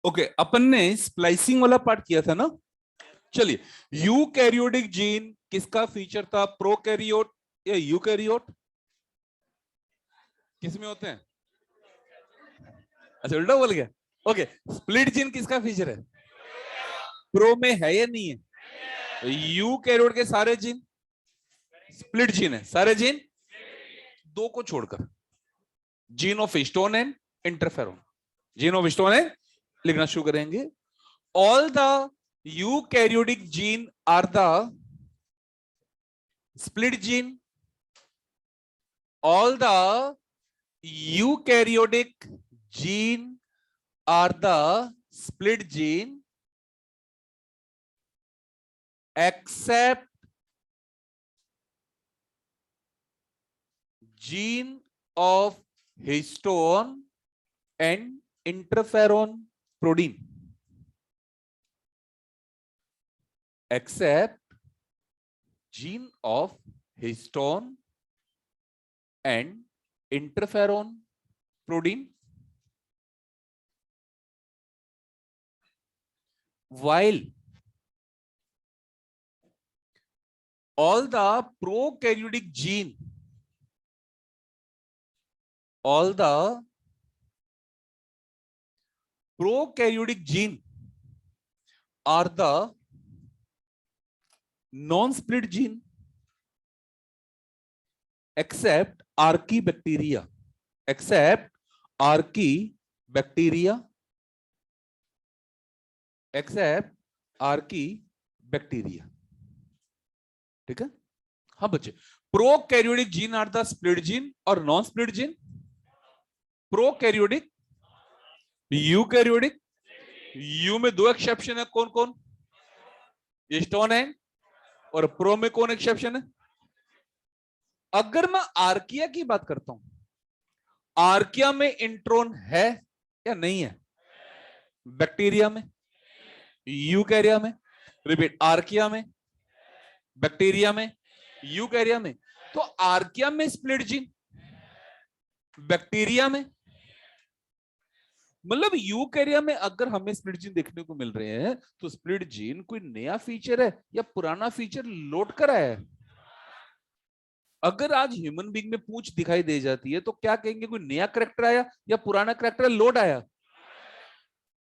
Okay, अपन ने splicing वाला part किया था ना। चलिए, यूकैरियोटिक जीन किसका फीचर था? प्रोकैरियोट या यूकैरियोट? किसमें होते हैं? अच्छा, उल्टा बोल गया। ओके, स्प्लिट जीन किसका फीचर है? प्रो में है या नहीं है? यूकैरियोट के सारे जीन स्प्लिट जीन है, सारे जीन दो को छोड़कर, gene of histone and interferon. Gene of histone and, लिखना शुरू करेंगे। All the eukaryotic gene are the split gene. All the eukaryotic gene are the split gene except gene of histone and interferon protein. Except gene of histone and interferon protein. While all the prokaryotic gene, all the prokaryotic gene are the non-split gene except archaebacteria, except archaebacteria, except archaebacteria. ठीक है? हाँ बच्चे, prokaryotic gene are the split gene और non split gene prokaryotic, eukaryotic. U में दो exception है, कौन कौन? हिस्टोन है, और प्रो में कौन एक्सेप्शन है? अगर मैं आर्किया की बात करता हूं, आर्किया में इंट्रोन है या नहीं है? बैक्टीरिया में, यूकैरिया में, रिपीट, आर्किया में, बैक्टीरिया में, यूकैरिया में। तो आर्किया में स्प्लिट जीन, बैक्टीरिया में, मतलब यूकैरिया में अगर हमें स्प्लिट जीन देखने को मिल रहे हैं तो स्प्लिट जीन कोई नया फीचर है या पुराना फीचर लोड करा है? अगर आज ह्यूमन बीइंग में पूंछ दिखाई दे जाती है तो क्या कहेंगे, कोई नया करेक्टर आया या पुराना करेक्टर लोड आया?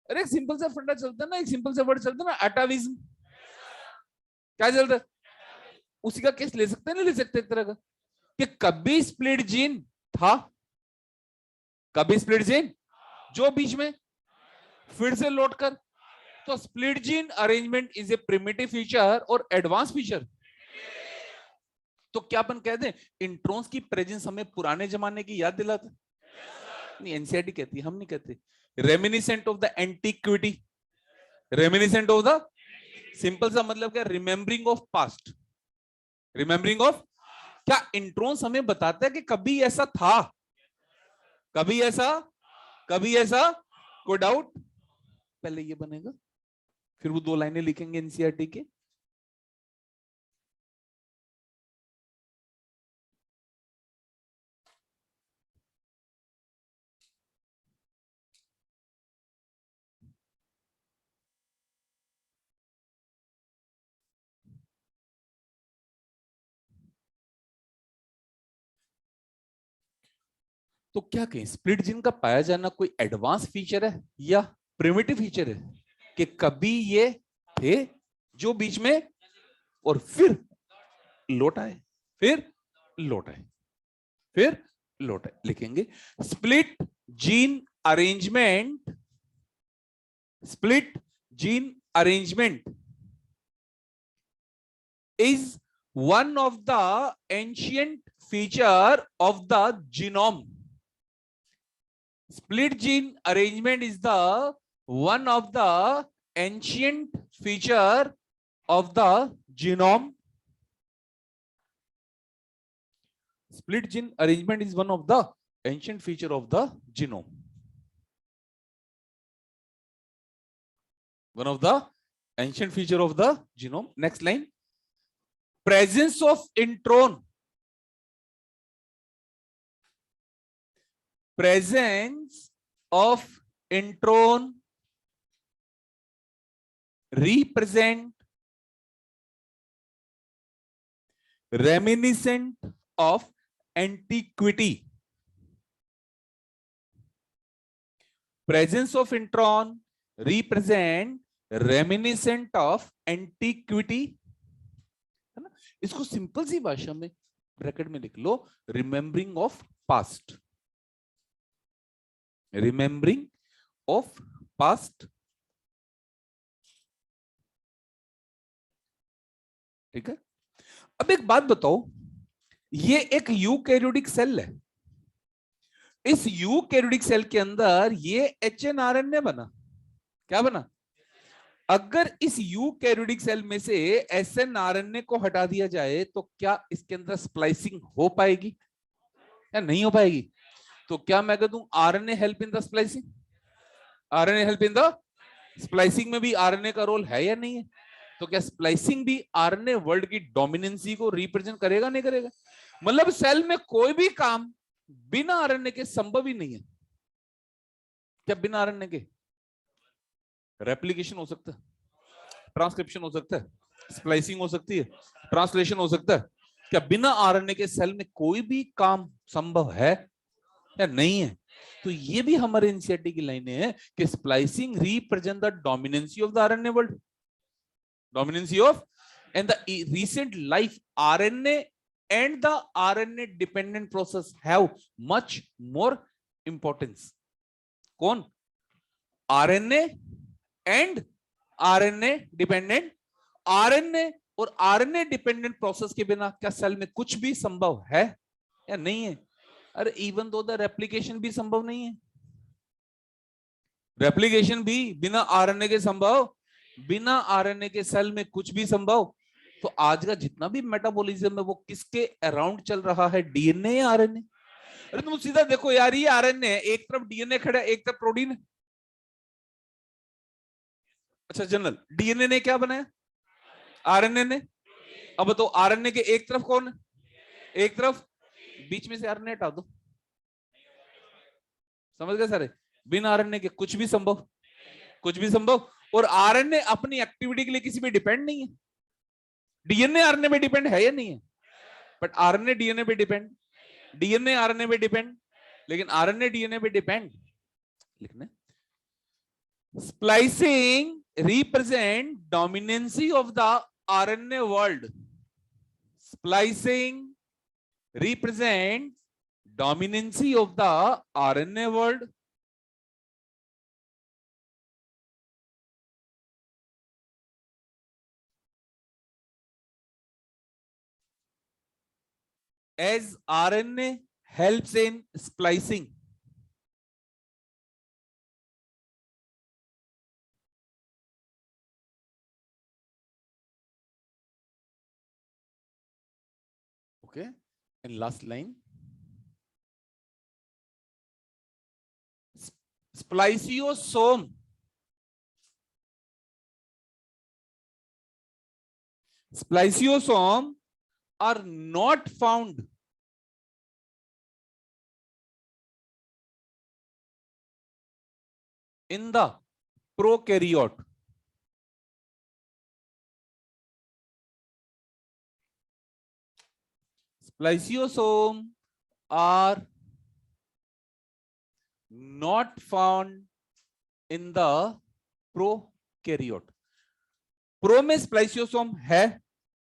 अरे एक सिंपल सा फंडा चलता है ना, एक सिंपल सा वर्ड चलता है ना, अटाविज्म। क्या चलता है? उसी का केस ले सकते हैं, नहीं ले सकते? एक तरह का कि कभी स्प्लिट जीन था, कभी स्प्लिट जीन जो बीच में फिर से लौट कर। तो split gene arrangement is a primitive feature और एडवांस फीचर। तो क्या अपन कह दें इंट्रोन्स की प्रेजेंस हमें पुराने जमाने की याद दिलाता? नहीं, एनसीईआरटी कहती है, हम नहीं कहते। Reminiscent of the antiquity, reminiscent of the, simple सा मतलब क्या? Remembering of past, remembering of. क्या इंट्रोन्स हमें बताता है कि कभी ऐसा था, कभी ऐसा, कभी ऐसा? कोई डाउट? पहले ये बनेगा, फिर वो दो लाइनें लिखेंगे एनसीईआरटी के। तो क्या कहें, स्प्लिट जीन का पाया जाना कोई एडवांस फीचर है या प्रिमिटिव फीचर है? कि कभी ये थे जो बीच में और फिर लौट आए, फिर लौट आए, फिर लौट आए। लिखेंगे split gene arrangement, split gene arrangement is one of the ancient feature of the genome. Split gene arrangement is the one of the ancient feature of the genome. Split gene arrangement is one of the ancient feature of the genome. One of the ancient feature of the genome. Next line. Presence of intron, presence of intron represent reminiscent of antiquity. Presence of intron represent reminiscent of antiquity, है ना? इसको simple सी भाषा में bracket में लिख लो, remembering of past, remembering of past. ठीक है, अब एक बात बताओ, ये एक यूकैरियोटिक सेल है, इस यूकैरियोटिक सेल के अंदर ये एचएनआरएनए बना, क्या बना? अगर इस यूकैरियोटिक सेल में से एसएनआरएनए को हटा दिया जाए तो क्या इसके अंदर स्प्लाइसिंग हो पाएगी या नहीं हो पाएगी? तो क्या मैं कह दूं RNA help in the splicing? RNA help in the splicing में भी आरएनए का रोल है या नहीं है? तो क्या स्प्लाइसिंग भी आरएनए वर्ल्ड की डोमिनेंसी को रिप्रेजेंट करेगा नहीं करेगा? मतलब सेल में कोई भी काम बिना आरएनए के संभव ही नहीं है। क्या बिना आरएनए के रेप्लिकेशन हो सकता है, ट्रांसक्रिप्शन हो सकता है, स्प्लाइसिंग हो सकती है, ट्रांसलेशन हो सकता है? क्या बिना आरएनए के सेल में कोई भी काम संभव है या नहीं है? तो ये भी हमारे एनसीईआरटी की लाइनें हैं कि splicing represent the dominancy of the RNA world, dominancy of and the recent life RNA and the RNA dependent process have much more importance. कौन? RNA and RNA dependent, RNA और RNA dependent process के बिना क्या cell में कुछ भी संभव है या नहीं है? अरे इवन दो द रेप्लिकेशन भी संभव नहीं है, रेप्लिकेशन भी बिना आरएनए के संभव, बिना आरएनए के सेल में कुछ भी संभव। तो आज का जितना भी मेटाबॉलिज्म है वो किसके अराउंड चल रहा है? डीएनए या आरएनए? अरे तुम सीधा देखो यार, ये आरएनए है, एक तरफ डीएनए खड़ा है, एक तरफ प्रोटीन है। अच्छा जनरल, डीएनए ने क्या बनाया? आरएनए ने। अब तो आरएनए के एक तरफ कौन है? एक तरफ, बीच में से आरएनए हटा दो, समझ गए सारे? बिना आरएनए के कुछ भी संभव, कुछ भी संभव। और आरएनए अपनी एक्टिविटी के लिए किसी पे डिपेंड नहीं है। डीएनए आरएनए पे डिपेंड है या नहीं है? बट आरएनए डीएनए पे डिपेंड, डीएनए आरएनए पे डिपेंड, लेकिन आरएनए डीएनए पे डिपेंड लिखना। Splicing represent dominancy of the RNA world, splicing represent dominancy of the RNA world. as RNA helps in splicing. Okay, and last line. Spliceosome are not found in the prokaryote. Spliceosome are not found in the prokaryote. Pro में spliceosome है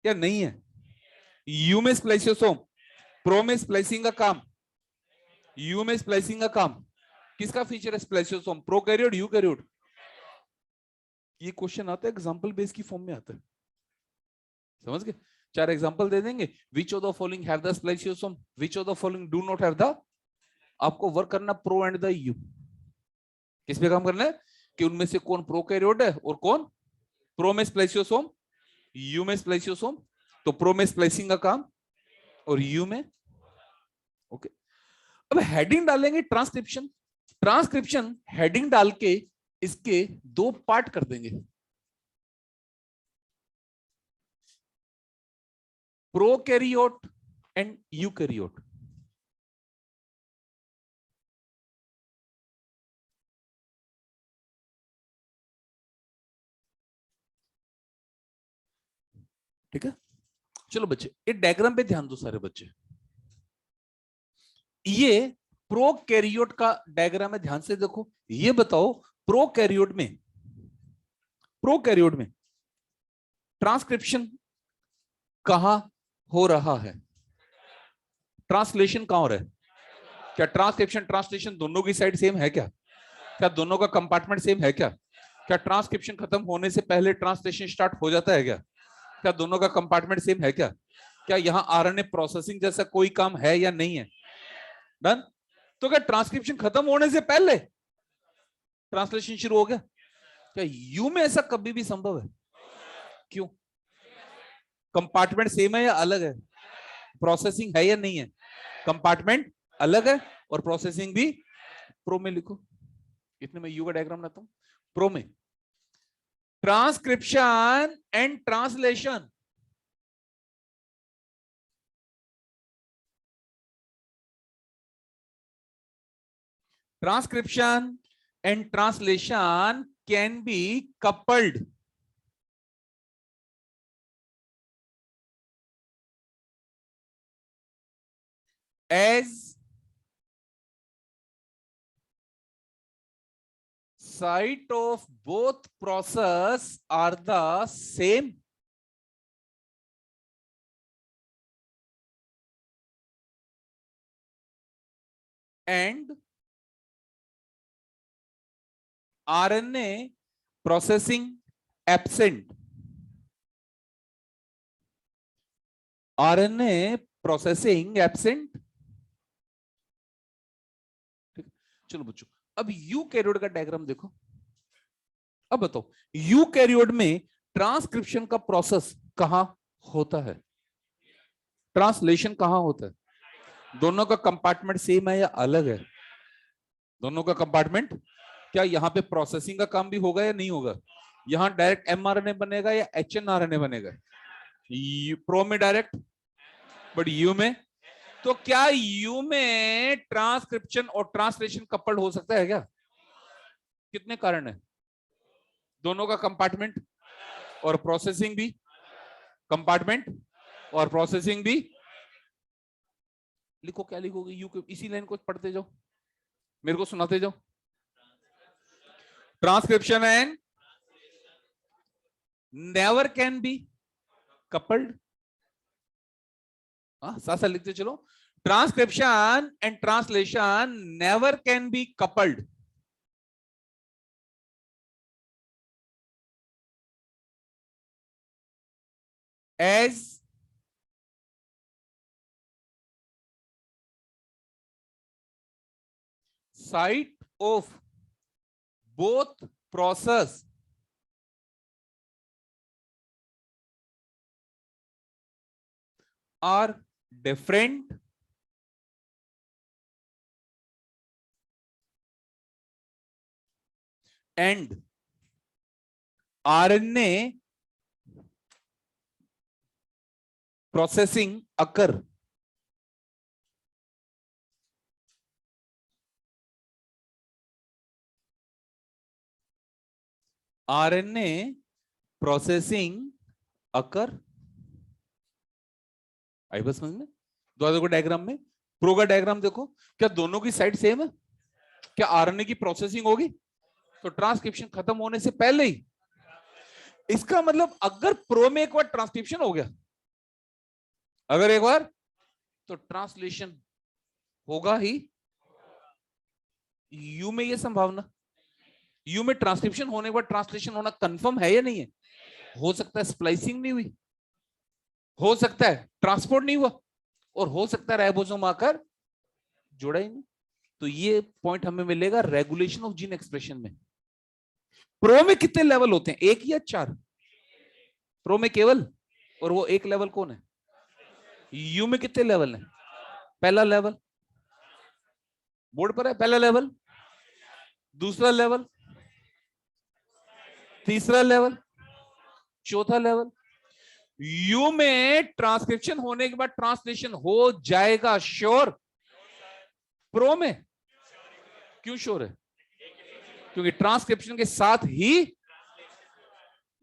या नहीं है? You में spliceosome, pro में splicing का काम, you में स्प्लाइसिंग का काम, किसका फीचर है स्प्लाइसियोसोम? Prokaryote eukaryote? ये क्वेश्चन आता है एग्जांपल बेस की फॉर्म में आता है, समझ गए? 4 एग्जांपल दे देंगे, which of the following have the spliceosome, which of the following do not have the. आपको वर्क करना प्रो एंड द यू, किस पे काम करना है कि उनमें से कौन प्रोकैरियोट है और कौन प्रो में स्प्लाइसियोसोम, यू में स्प्लाइसियोसोम। तो प्रो में स्प्लाइसिंग का काम और यू में। ओके, अब हेडिंग डालेंगे ट्रांसक्रिप्शन, ट्रांसक्रिप्शन हेडिंग डाल के इसके 2 पार्ट कर देंगे, प्रोकैरियोट एंड यूकैरियोट। ठीक है, चलो बच्चे ये डायग्राम पे ध्यान दो सारे बच्चे। ये प्रोकैरियोट का डायग्राम है, ध्यान से देखो। ये बताओ प्रोकैरियोट में ट्रांसक्रिप्शन कहां हो रहा है, ट्रांसलेशन कहां हो रहा है? क्या ट्रांसक्रिप्शन ट्रांसलेशन दोनों की साइड सेम है क्या? क्या दोनों का कंपार्टमेंट सेम है क्या? क्या ट्रांसक्रिप्शन खत्म होने से पहले ट्रांसलेशन स्टार्ट हो जाता है क्या? क्या दोनों का कंपार्टमेंट सेम है क्या? क्या यहाँ आरएनए प्रोसेसिंग जैसा कोई काम है या नहीं है? डन। तो क्या ट्रांसक्रिप्शन खत्म होने से पहले ट्रांसलेशन शुरू हो गया? क्या यू में ऐसा कभी भी संभव है? क्यों? कंपार्टमेंट सेम है या अलग है? प्रोसेसिंग है या नहीं है? कंपार्टमेंट अलग है और प्रोसेसिंग भी। प्रो में लिखो, इतने में यू का डायग्राम लाता हूं। प्रो में transcription and translation, transcription and translation can be coupled as site of both process are the same, and RNA processing absent, RNA processing absent। चलो बच्चों अब यूकैरियोट का डायग्राम देखो। अब बताओ यूकैरियोट में ट्रांसक्रिप्शन का प्रोसेस कहां होता है, ट्रांसलेशन कहां होता है? दोनों का कंपार्टमेंट सेम है या अलग है? दोनों का कंपार्टमेंट। क्या यहाँ पे प्रोसेसिंग का काम भी होगा या नहीं होगा? यहाँ डायरेक्ट एमआरएनए बनेगा या एचएनआरएनए बनेगा? प्रो में डायरेक्ट, बट यू में? तो क्या यू में ट्रांसक्रिप्शन और ट्रांसलेशन कपल्ड हो सकता है क्या? कितने कारण है? दोनों का कंपार्टमेंट और प्रोसेसिंग भी, कंपार्टमेंट और प्रोसेसिंग भी। लिखो, क्या लिखोगे? यू के इसी लाइन को पढ़ते जाओ, मेरे को सुनाते जाओ। Transcription and never can be coupled, साथ साथ लिखते चलो। Transcription and translation never can be coupled as site of both process are different and RNA processing occur RNA processing occur। आई बस समझ में? दोनों को डायग्राम में प्रो का डायग्राम देखो, क्या दोनों की साइड सेम है? क्या आरएनए की प्रोसेसिंग होगी तो ट्रांसक्रिप्शन खत्म होने से पहले ही? इसका मतलब अगर प्रो में एक बार ट्रांसक्रिप्शन हो गया, अगर एक बार, तो ट्रांसलेशन होगा ही। यू में ये संभावना, यू में ट्रांसक्रिप्शन होने के बाद ट्रांसलेशन होना कंफर्म है या नहीं है? हो सकता है स्प्लाइसिंग नहीं हुई, हो सकता है ट्रांसपोर्ट नहीं हुआ, और हो सकता है राइबोसोम आकर जुड़ा ही नहीं। तो ये पॉइंट हमें मिलेगा रेगुलेशन ऑफ जीन एक्सप्रेशन में। प्रो में कितने लेवल होते हैं, एक या चार? प्रो में केवल, और वो एक लेवल कौन है? यू में कितने लेवल है? पहला लेवल बोर्ड पर है, पहला लेवल, दूसरा लेवल, तीसरा लेवल, चौथा लेवल। यू में ट्रांसक्रिप्शन होने के बाद ट्रांसलेशन हो जाएगा, श्योर। प्रो में क्यों श्योर है? क्योंकि ट्रांसक्रिप्शन के साथ ही,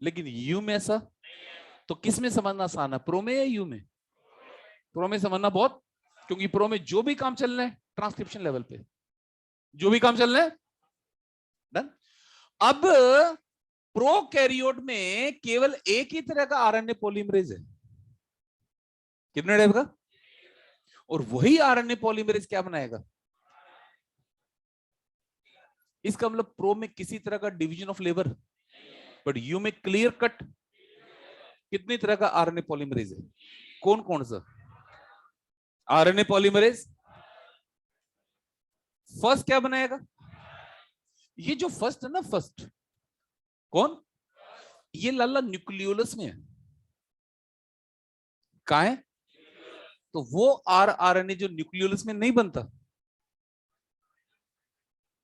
लेकिन यू में ऐसा तो किस में समझना आसान है, प्रो में या यू में? प्रो में समझना बहुत, क्योंकि प्रो में जो भी काम चल रहा है ट्रांसक्रिप्शन लेवल पे, जो भी काम चल रहा है डन। अब प्रोकैरियोट में केवल एक ही तरह का आरएनए पॉलीमरेज है, कितने टाइप का, और वही आरएनए पॉलीमरेज क्या बनाएगा, इसका मतलब प्रो में किसी तरह का division of labour, but you में क्लियर कट कितनी तरह का आरएनए पॉलीमरेज है, कौन कौन सा आरएनए पॉलीमरेज। फर्स्ट क्या बनाएगा, ये जो फर्स्ट है ना, फर्स्ट कौन, ये लाला न्यूक्लियोलस में है, कहा है, तो वो आरएनए जो न्यूक्लियोलस में नहीं बनता,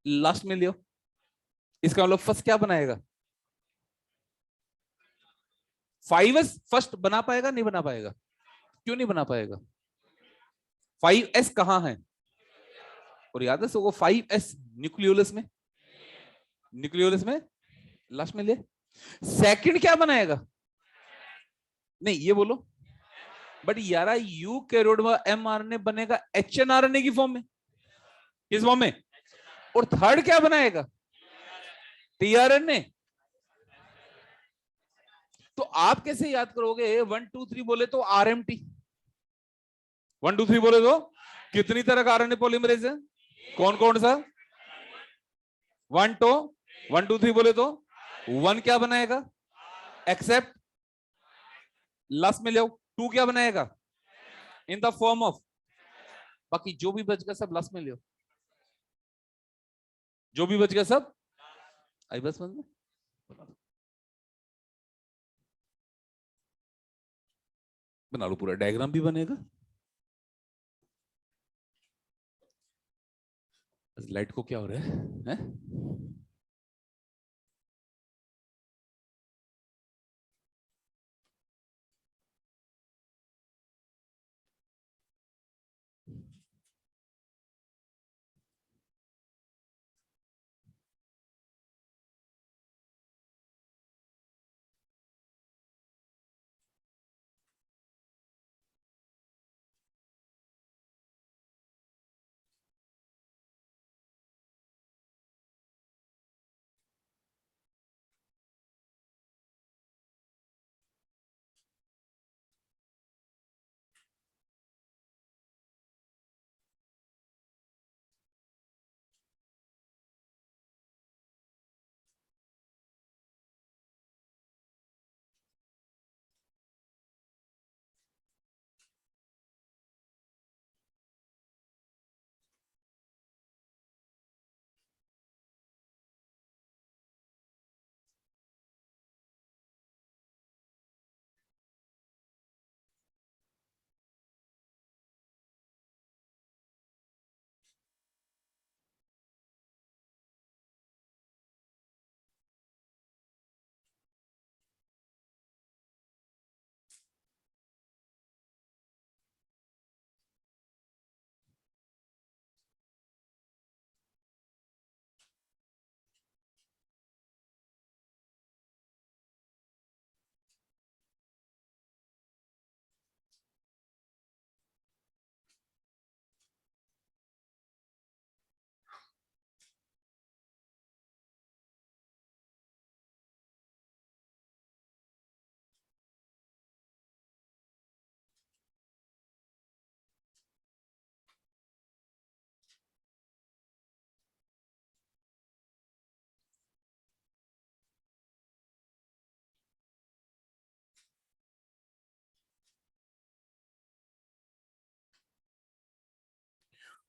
लास्ट में लियो, इसका मतलब फर्स्ट क्या बनाएगा, 5s फर्स्ट बना पाएगा नहीं बना पाएगा, क्यों नहीं बना पाएगा, 5s कहां है, और याद है सो वो 5s न्यूक्लियोलस में, न्यूक्लियोलस में लास्ट में ले। सेकंड क्या बनाएगा, नहीं ये बोलो, बट यारा यू कैरियोट में एमआरएनए बनेगा एचएनआरएनए की फॉर्म में, किस फॉर्म में, और थर्ड क्या बनाएगा, टीआरएनए। तो आप कैसे याद करोगे, 1 2 3 बोले तो आरएमटी, 1 2 3 बोले तो कितनी तरह का आरएनए पॉलीमरेज है, कौन कौन सा, 1 तो 1 2 3 बोले तो 1 क्या बनाएगा एक्सेप्ट, लास्ट में ले 2 क्या बनाएगा इन द फॉर्म ऑफ, बाकी जो भी बच गया सब लास्ट में ले, जो भी बच गया सब आई बस समझ में, बना लो, पूरा डायग्राम भी बनेगा। लाइट को क्या हो रहा है?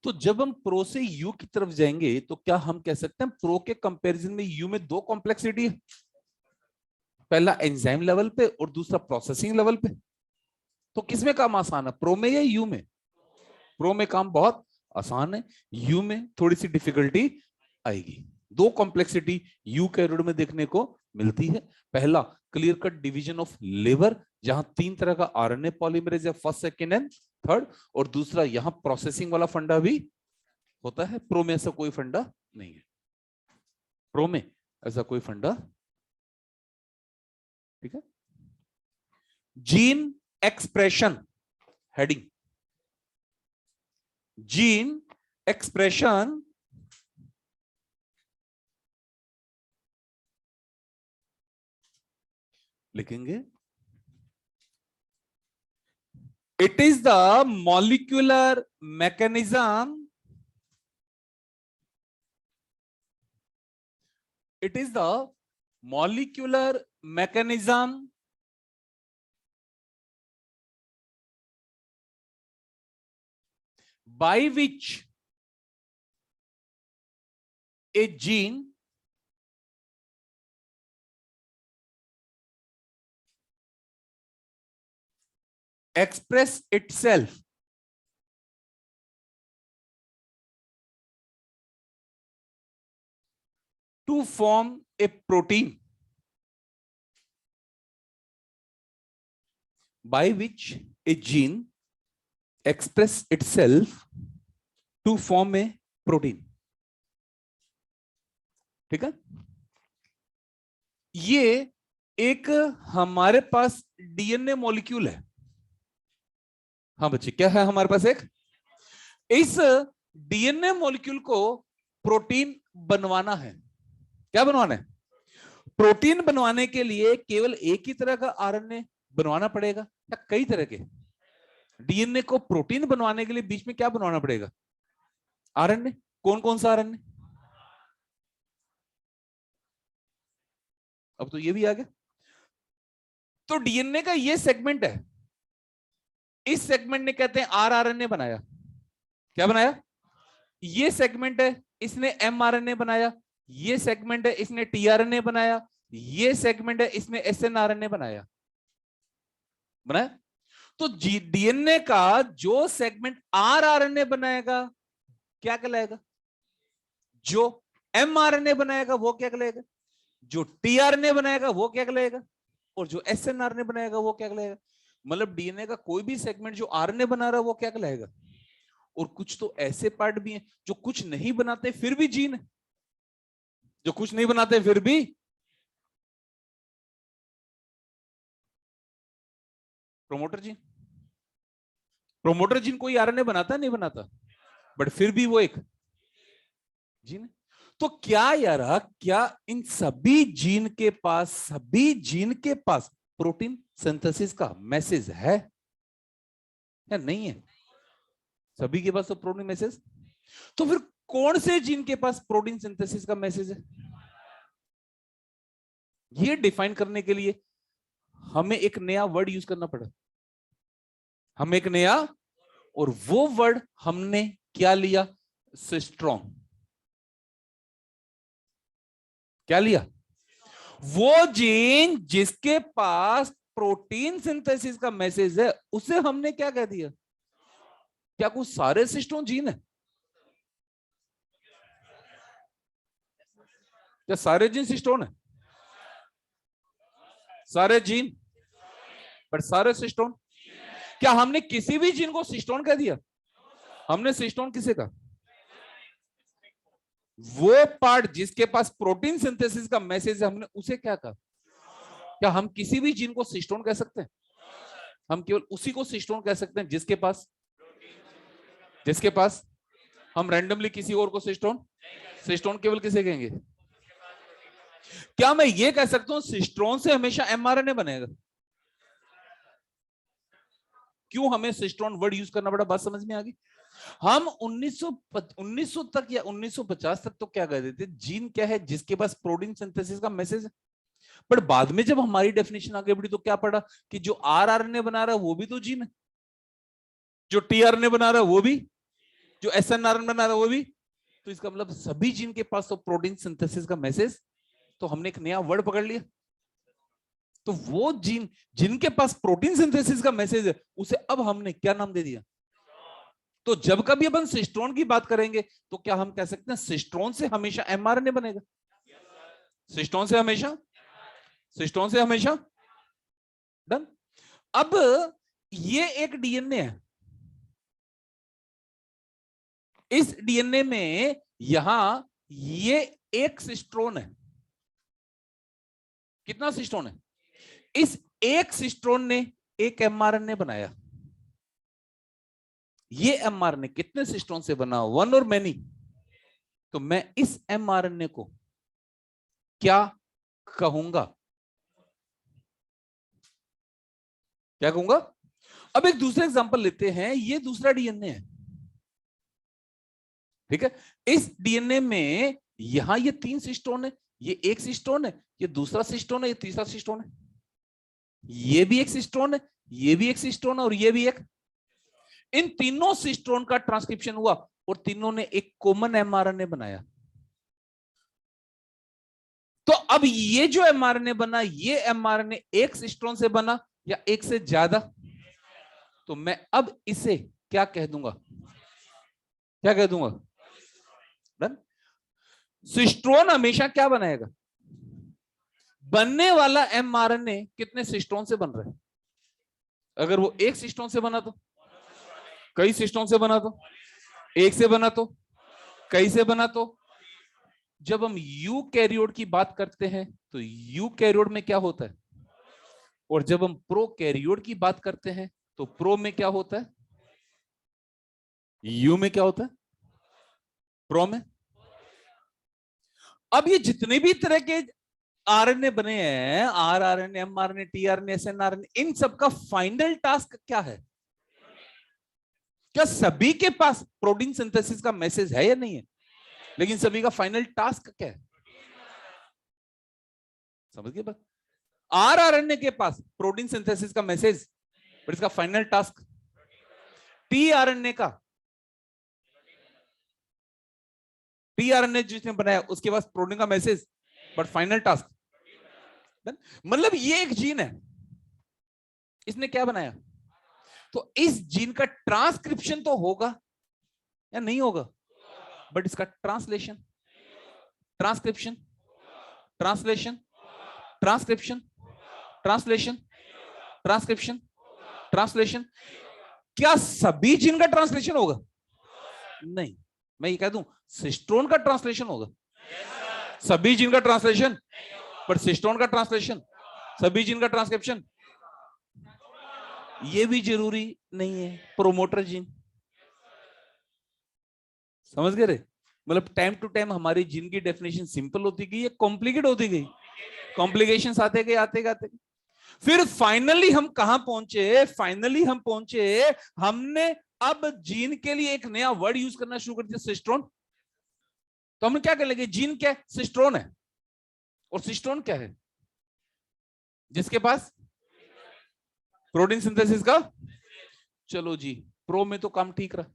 तो जब हम प्रो से यू की तरफ जाएंगे तो क्या हम कह सकते हैं प्रो के कंपैरिजन में यू में 2 कॉम्प्लेक्सिटी है, पहला एंजाइम लेवल पे और दूसरा प्रोसेसिंग लेवल पे, तो किसमें काम आसान है, प्रो में या यू में? प्रो में काम बहुत आसान है, यू में थोड़ी सी डिफिकल्टी आएगी। 2 कॉम्प्लेक्सिटी यू कैरियोड में देखने को मिलती है, पहला clear cut division of labour जहां 3 तरह का आरएनए पॉलीमरेज है, फर्स्ट सेकंड एंड थर्ड, और दूसरा यहां प्रोसेसिंग वाला फंडा भी होता है। प्रो में ऐसा कोई फंडा नहीं है, प्रो में ऐसा कोई फंडा, ठीक है। Gene expression heading, gene expression लिखेंगे। It is the molecular mechanism, it is the molecular mechanism by which a gene express itself to form a protein by which a gene express itself to form a protein। ठीक है, ये एक हमारे पास DNA molecule है। हाँ बच्चे, क्या है हमारे पास एक, इस डीएनए मॉलिक्यूल को प्रोटीन बनवाना है। क्या बनवाना है? प्रोटीन बनवाने के लिए केवल एक ही तरह का आरएनए बनवाना पड़ेगा या कई तरह के? डीएनए को प्रोटीन बनवाने के लिए बीच में क्या बनवाना पड़ेगा? आरएनए। कौन कौन सा आरएनए? अब तो ये भी आ गया। तो डीएनए का ये सेगमेंट है, इस सेगमेंट ने कहते हैं आरआरएनए बनाया। क्या बनाया? ये सेगमेंट है, इसने एमआरएनए बनाया। ये सेगमेंट है, इसने टीआरएनए बनाया। ये सेगमेंट है, इसने एसएनआरएनए बनाया। तो डीएनए का जो सेगमेंट आरआरएनए बनाएगा क्या कहलाएगा? जो एमआरएनए बनाएगा वो क्या कहलाएगा? जो टीआरएनए बनाएगा वो क्या कहलाएगा? और जो एसएनआरएनए बनाएगा वो क्या कहलाएगा? मतलब डीएनए का कोई भी सेगमेंट जो आरएनए बना रहा है वो क्या कहलाएगा? और कुछ तो ऐसे पार्ट भी हैं जो कुछ नहीं बनाते फिर भी जीन है, जो कुछ नहीं बनाते फिर भी। प्रोमोटर जीन, प्रोमोटर जीन कोई आरएनए बनाता नहीं बनाता, बट फिर भी वो एक जीन है। तो क्या यार, क्या इन सभी जीन के पास, सभी जीन के पास प्रोटीन सिंथेसिस का मैसेज है या नहीं है? सभी के पास तो प्रोटीन मैसेज। तो फिर कौन से जीन के पास प्रोटीन सिंथेसिस का मैसेज है? ये डिफाइन करने के लिए हमें एक नया वर्ड यूज करना पड़ा। हमें एक नया, और वो वर्ड हमने क्या लिया? सिस्ट्रोन। क्या लिया? वो जीन जिसके पास प्रोटीन सिंथेसिस का मैसेज है उसे हमने क्या कह दिया? क्या कुछ सारे सिस्टोन जीन है? क्या सारे जीन सिस्टोन है? सारे जीन, पर सारे सिस्टोन। क्या हमने किसी भी जीन को सिस्टोन कह दिया? हमने सिस्टोन किसे कहा? वो पार्ट जिसके पास प्रोटीन सिंथेसिस का मैसेज है हमने उसे क्या कहा? क्या हम किसी भी जीन को सिस्टोन कह सकते हैं? हम केवल उसी को सिस्टोन कह सकते हैं जिसके पास, जिसके पास। हम रैंडमली किसी और को सिस्टोन, सिस्टोन केवल किसे कहेंगे? क्या मैं ये कह सकता हूं सिस्टोन से हमेशा एमआरएनए बनेगा? क्यों हमें सिस्टोन वर्ड यूज करना पड़ा? बात समझ में आ गई? हम 1900 तक या 1950 तक तो क्या कहते थे, जीन क्या है? जिसके पास प्रोटीन सिंथेसिस का मैसेज है। पर बाद में जब हमारी डेफिनेशन आगे बढ़ी तो क्या पढ़ा कि जो आरआरएनए बना रहा है वो भी तो जीन है, जो टीआरएनए बना रहा है वो भी, जो एसएनआरएनए बना रहा है वो भी। तो इसका मतलब सभी जीन के पास तो प्रोटीन सिंथेसिस का मैसेज। तो हमने एक नया वर्ड पकड़ लिया। तो वो जीन जिनके पास प्रोटीन सिंथेसिस का मैसेज है उसे अब हमने क्या नाम दे दिया? तो जब कभी अपन सिस्टोन की बात करेंगे तो क्या हम कह सकते हैं सिस्टोन से हमेशा एमआरएनए बनेगा? सिस्टोन से हमेशा, सिस्टोन से हमेशा। डन। अब ये एक डीएनए है, इस डीएनए में यहां ये एक सिस्टोन है। कितना सिस्टोन है? इस एक सिस्टोन ने एक mRNA बनाया, ये mRNA कितने सिस्टोन से बना, वन और मैनी, तो मैं इस mRNA को क्या कहूंगा, क्या कहूंगा? अब एक दूसरा एग्जांपल लेते हैं, ये दूसरा डीएनए है, ठीक है। इस डीएनए में यहां ये 3 सिस्टोन है, ये एक सिस्टोन है, ये दूसरा सिस्टोन है, ये तीसरा सिस्टोन है, ये भी एक सिस्टोन है, ये भी एक सिस्टोन है, और ये भी एक। इन तीनों सिस्टोन का ट्रांसक्रिप्शन हुआ और तीनों ने एक कॉमन एमआरएनए बनाया। तो अब ये जो एमआरएनए बना, ये एमआरएनए एक सिस्टोन से बना या एक से ज्यादा, तो मैं अब इसे क्या कह दूंगा, क्या कह दूंगा? डन। सिस्टोन हमेशा क्या बनाएगा, बनने वाला एमआरएनए कितने सिस्टोन से बन रहा है? अगर वो एक सिस्टोन से बना तो, कई सिस्टोन से बना तो, एक से बना तो, कई से बना तो। जब हम यू कैरियोट की बात करते हैं तो यू कैरियोट में क्या होता है, और जब हम प्रो कैरियोट की बात करते हैं तो प्रो में क्या होता है, यू में क्या होता है, प्रो में। अब ये जितने भी तरह के आरएनए बने हैं, आरआरएनए, एमआरएनए, टीआरएनए, एसएनआरएनए, इन सबका फाइनल टास्क क्या है? क्या सभी के पास प्रोटीन सिंथेसिस का मैसेज है या नहीं है? लेकिन सभी का फाइनल टास्क क्या है? समझ गए बात? आरआरएनए के पास प्रोटीन सिंथेसिस का मैसेज, बट इसका फाइनल टास्क। टीआरएनए का, टीआरएनए जिसने बनाया उसके पास प्रोटीन का मैसेज, बट फाइनल टास्क। मतलब ये एक जीन है, इसने क्या बनाया, तो इस जीन का ट्रांसक्रिप्शन तो होगा या नहीं होगा, बट इसका translation, transcription, translation, transcription, translation, transcription, translation, क्या सभी जीन का ट्रांसलेशन होगा? नहीं। मैं ये कह दूं सिस्टोन का ट्रांसलेशन होगा, सभी जीन का ट्रांसलेशन, पर सिस्टोन का ट्रांसलेशन, सभी जीन का ट्रांसक्रिप्शन, ये भी जरूरी नहीं है। प्रोमोटर जीन, समझ गए रे? मतलब टाइम टू टाइम हमारी जीन की डेफिनेशन सिंपल होती गई, कॉम्प्लिकेट होती गई, कॉम्प्लिकेशंस आते गए, आते गए। फिर फाइनली हम कहां पहुंचे, फाइनली हम पहुंचे, हमने अब जीन के लिए एक नया वर्ड यूज करना शुरू कर दिया, सिस्टोन। तो हम क्या कर लेंगे, जीन क्या है, सिस्टोन है, और सिस्टोन क्या है, जिसके पास प्रोटीन सिंथेसिस का। चलो जी, प्रो में तो काम ठीक रहा,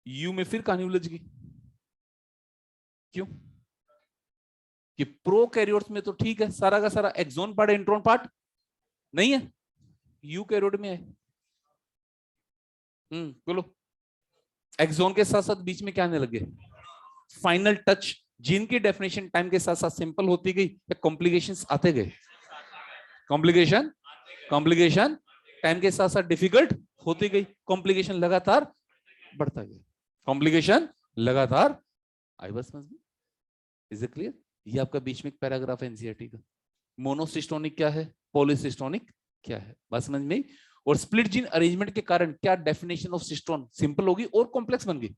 यू में फिर कहानी उलझ गई। क्यों? कि प्रो कैरियोट्स में तो ठीक है, सारा का सारा एक्सोन पार्ट, इंट्रोन पार्ट नहीं है, यू कैरियोट में है। बोलो, एक्सोन के साथ साथ बीच में क्या आने लगे, फाइनल टच। जीन की डेफिनेशन टाइम के साथ साथ सिंपल होती गई या कॉम्प्लिकेशंस आते गए? कॉम्प्लिकेशन, कॉम्प्लिकेशन टाइम के साथ साथ डिफिकल्ट होती गई, कॉम्प्लिकेशन लगातार बढ़ता गया, कॉम्प्लिकेशन लगातार। आई बस समझ में, इज इट क्लियर? ये आपका बीच में एक पैराग्राफ है एनसीईआरटी का। मोनोसिस्टोनिक क्या है, पॉलीसिस्टोनिक क्या है, बात समझ में? और स्प्लिट जीन अरेंजमेंट के कारण क्या डेफिनेशन ऑफ सिस्टोन सिंपल होगी और कॉम्प्लेक्स बन गई।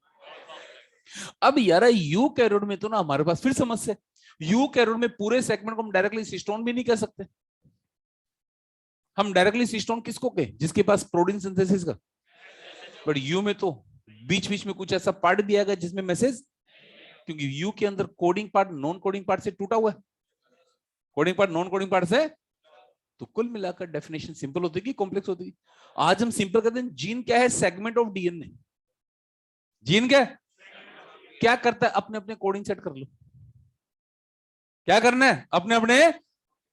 अब यार यू कैरियोट में तो ना हमारे पास फिर समस्या, यू कैरियोट में पूरे सेगमेंट को हम डायरेक्टली सिस्टोन भी नहीं कह सकते। हम डायरेक्टली सिस्टोन किसको कहें, जिसके पास प्रोटीन सिंथेसिस का। बट यू में तो बीच बीच में कुछ ऐसा पार्ट भी आएगा जिसमें मैसेज, क्योंकि यू के अंदर coding part non coding part से टूटा हुआ है, coding part non coding part से। तो कुल मिलाकर डेफिनेशन सिंपल होती है, कॉम्प्लेक्स होती है? आज हम सिंपल करते हैं, जीन क्या है, सेगमेंट ऑफ डीएनए। जीन क्या करता है, अपने अपने कोडिंग सेट कर लो, क्या करना है, अपने अपने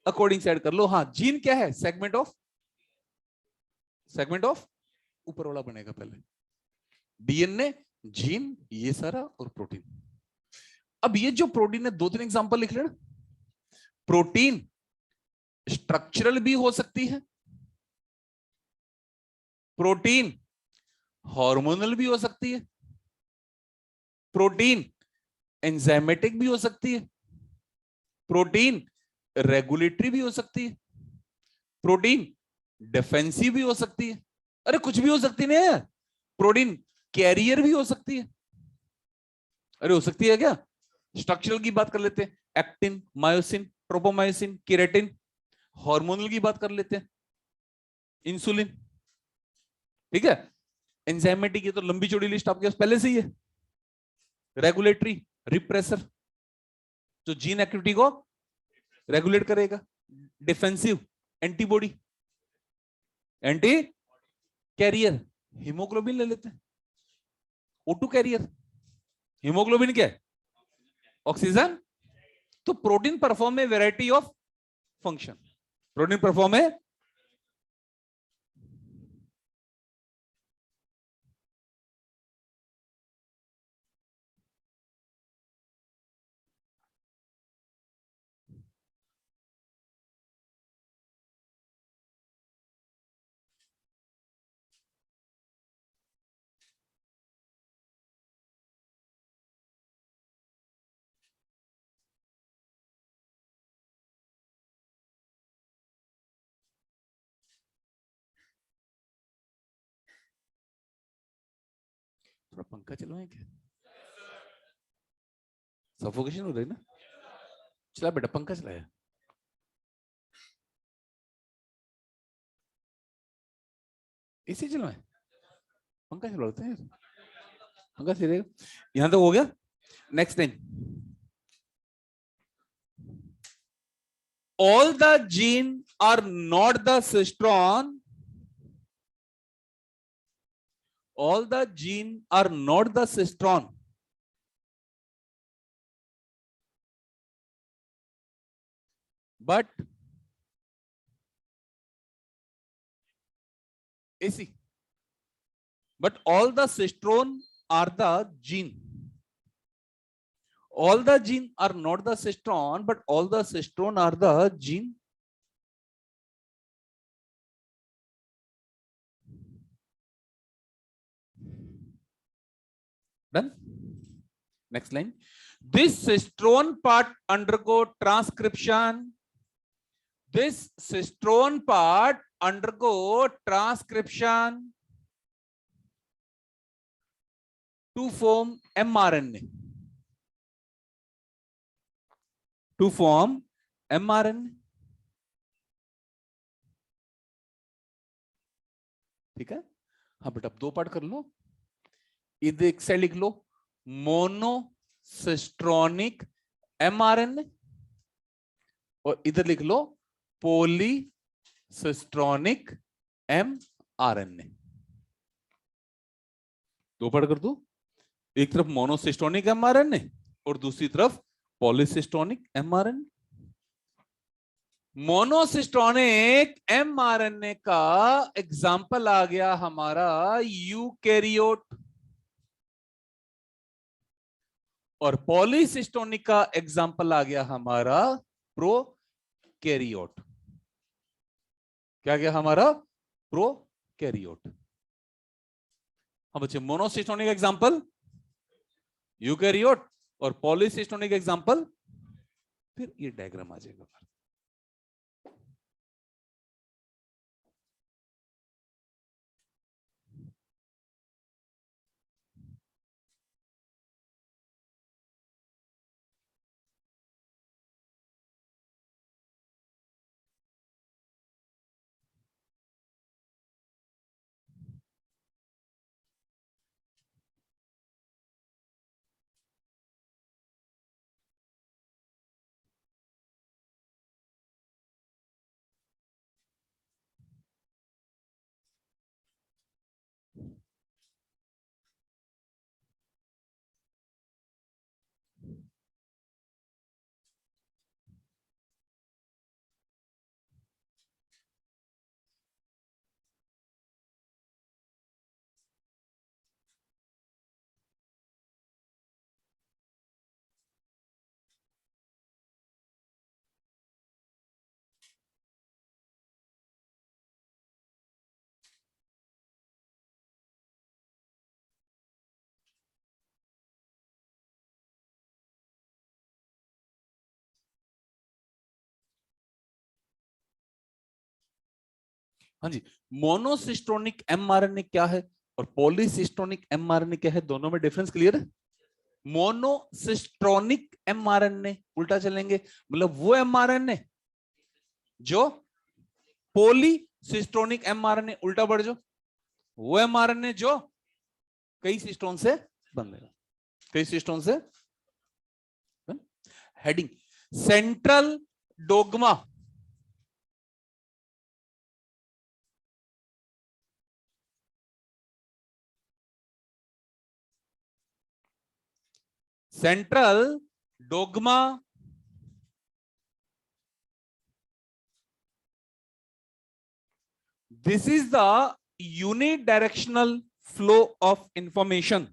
अकॉर्डिंग सेट कर लो। हाँ, जीन क्या है, सेगमेंट ऑफ ऊपर वाला बनेगा पहले, डीएनए, जीन, ये सारा, और प्रोटीन। अब ये जो प्रोटीन है, 2-3 एग्जांपल लिख लेना। प्रोटीन स्ट्रक्चरल भी हो सकती है, प्रोटीन हार्मोनल भी हो सकती है, प्रोटीन एंजाइमेटिक भी हो सकती है, प्रोटीन रेगुलेटरी भी हो सकती है, प्रोटीन डिफेंसिव भी हो सकती है, अरे कुछ भी हो सकती नहीं है, प्रोटीन कैरियर भी हो सकती है, अरे हो सकती है क्या। स्ट्रक्चरल की बात कर लेते हैं, actin, myosin, tropomyosin, keratin. Hormonal की बात कर लेते हैं, इंसुलिन, ठीक है। एंजाइमेटिक, ये तो लंबी चौड़ी लिस्ट आपके पास पहले से ही है। रेगुलेटरी, रिप्रेसर, जो जीन एक्टिविटी को रेगुलेट करेगा। Defensive, antibody, anti carrier, haemoglobin ले लेते हैं। O2 कैरियर, हीमोग्लोबिन क्या है, ऑक्सीजन। तो protein perform a variety of function, protein perform है। थोड़ा पंखा चलवाएं क्या, सफोकेशन हो रही है ना। चला बेटा, पंखा चलाया, एसी चलवाएं, पंखा चलवाते हैं यार, पंखा सही रहेगा। यहां तक हो गया। Next time, all the gene are not the cistron, all the gene are not the cistron, but AC, but all the cistron are the gene, all the gene are not the cistron, but all the cistron are the gene. Done. Next line, this cistron part undergo transcription, this cistron part undergo transcription to form mRNA, to form mRNA, ठीक है। हाँ बेटा, अब दो part कर लो, इधर एक side लिख लो मोनोसिस्ट्रोनिक mRNA, और इधर लिख लो पॉलीसिस्ट्रोनिक mRNA। दो पार्ट कर दो, एक तरफ मोनोसिस्टोनिक mRNA और दूसरी तरफ पॉलीसिस्टोनिक mRNA। मोनोसिस्टोनिक mRNA का एग्जाम्पल आ गया हमारा यूकैरियोट, और पॉलीसिस्टोनिक का एग्जाम्पल आ गया हमारा प्रोकैरियोट। क्या गया हमारा, प्रोकैरियोट। हम बच्चे, मोनोसिस्टोनिक एग्जाम्पल यूकैरियोट और पॉलीसिस्टोनिक एग्जाम्पल, फिर ये डायग्राम आ जाएगा। हाँ जी, मोनोसिस्टोनिक एमआरएनए क्या है और पॉलीसिस्टोनिक एमआरएनए क्या है, दोनों में डिफरेंस क्लियर है? मोनोसिस्टोनिक एमआरएनए उल्टा चलेंगे, मतलब वो एमआरएनए जो पॉलीसिस्टोनिक एमआरएनए उल्टा बढ़ जाओ, वो एमआरएनए जो कई सिस्टोन से बंधेगा, कई सिस्टोन से। Heading central dogma, central dogma this is the unidirectional flow of information.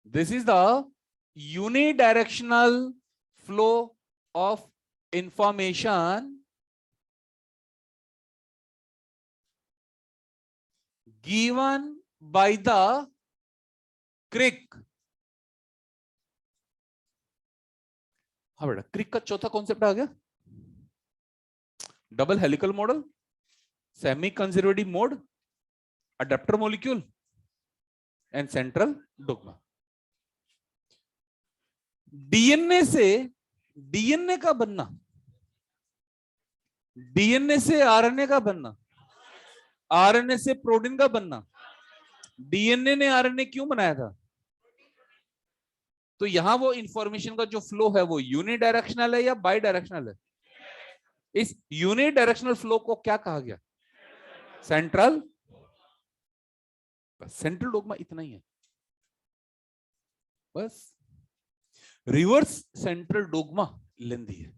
This is the unidirectional flow of information given by the crick. हाँ बेटा, क्रिक का चौथा कॉन्सेप्ट आ गया, double helical model, semi conservative mode, adapter molecule and central dogma. DNA से DNA का बनना, DNA से RNA का बनना, आरएनए से प्रोटीन का बनना। डीएनए ने आरएनए क्यों बनाया था? तो यहां वो इंफॉर्मेशन का जो फ्लो है वो यूनिडायरेक्शनल है या बाई डायरेक्शनल है? इस यूनिडायरेक्शनल फ्लो को क्या कहा गया? सेंट्रल। सेंट्रल डोग्मा इतना ही है बस। रिवर्स सेंट्रल डोग्मा लेंदी है,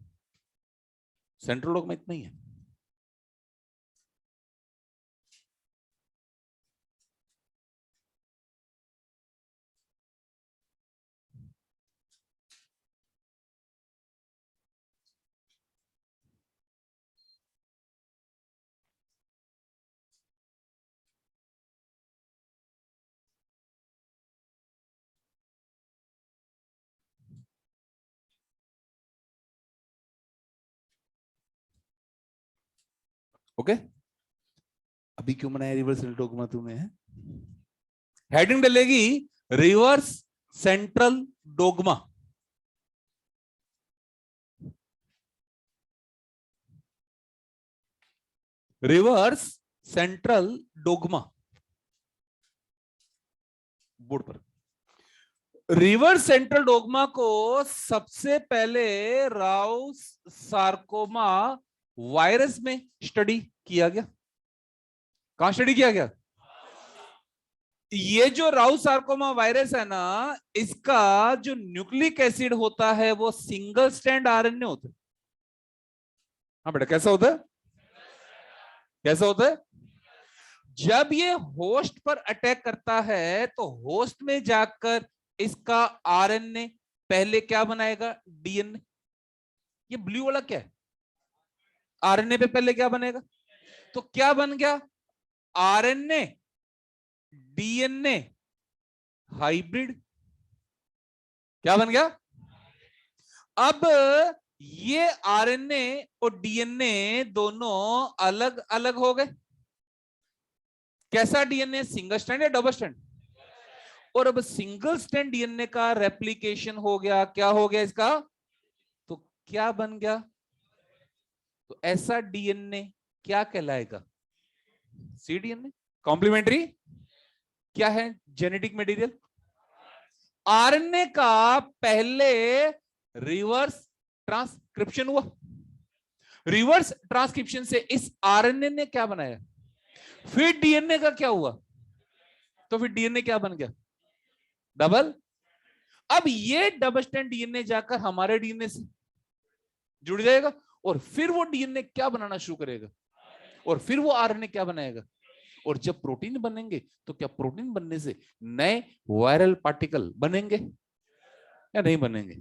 सेंट्रल डोग्मा इतना ही है। ओके, अभी क्यों बनाया रिवर्स सेंट्रल डोग्मा तूने? हेडिंग डलेगी reverse central dogma. Reverse central dogma board पर। रिवर्स सेंट्रल डोग्मा को सबसे पहले राउस सार्कोमा वायरस में स्टडी किया गया। कहां स्टडी किया गया? ये जो राउस सार्कोमा वायरस है ना, इसका जो न्यूक्लिक एसिड होता है वो सिंगल स्ट्रैंड आरएनए होता है। हाँ बेटा, कैसा होता है? कैसा होता है? जब ये होस्ट पर अटैक करता है तो होस्ट में जाकर इसका आरएनए पहले क्या बनाएगा? डीएनए। ये ब्लू वाला क्या है? आरएनए पे पहले क्या बनेगा? तो क्या बन गया? RNA DNA hybrid. क्या बन गया? अब ये आरएनए और डीएनए दोनों अलग अलग हो गए। कैसा डीएनए? सिंगल स्ट्रैंड या डबल स्ट्रैंड? और अब सिंगल स्ट्रैंड डीएनए का रेप्लिकेशन हो गया। क्या हो गया इसका? तो क्या बन गया? तो ऐसा डीएनए क्या कहलाएगा? सीडीएनए। कॉम्प्लीमेंट्री क्या है? Genetic material. आरएनए का पहले रिवर्स ट्रांसक्रिप्शन हुआ, रिवर्स ट्रांसक्रिप्शन से इस आरएनए ने क्या बनाया, फिर डीएनए का क्या हुआ? तो फिर डीएनए क्या बन गया? डबल। अब ये डबल स्ट्रैंड डीएनए जाकर हमारे डीएनए से जुड़ जाएगा और फिर वो डीएनए क्या बनाना शुरू करेगा, और फिर वो आरएनए क्या बनाएगा। और जब प्रोटीन बनेंगे तो क्या प्रोटीन बनने से नए वायरल पार्टिकल बनेंगे या नहीं बनेंगे?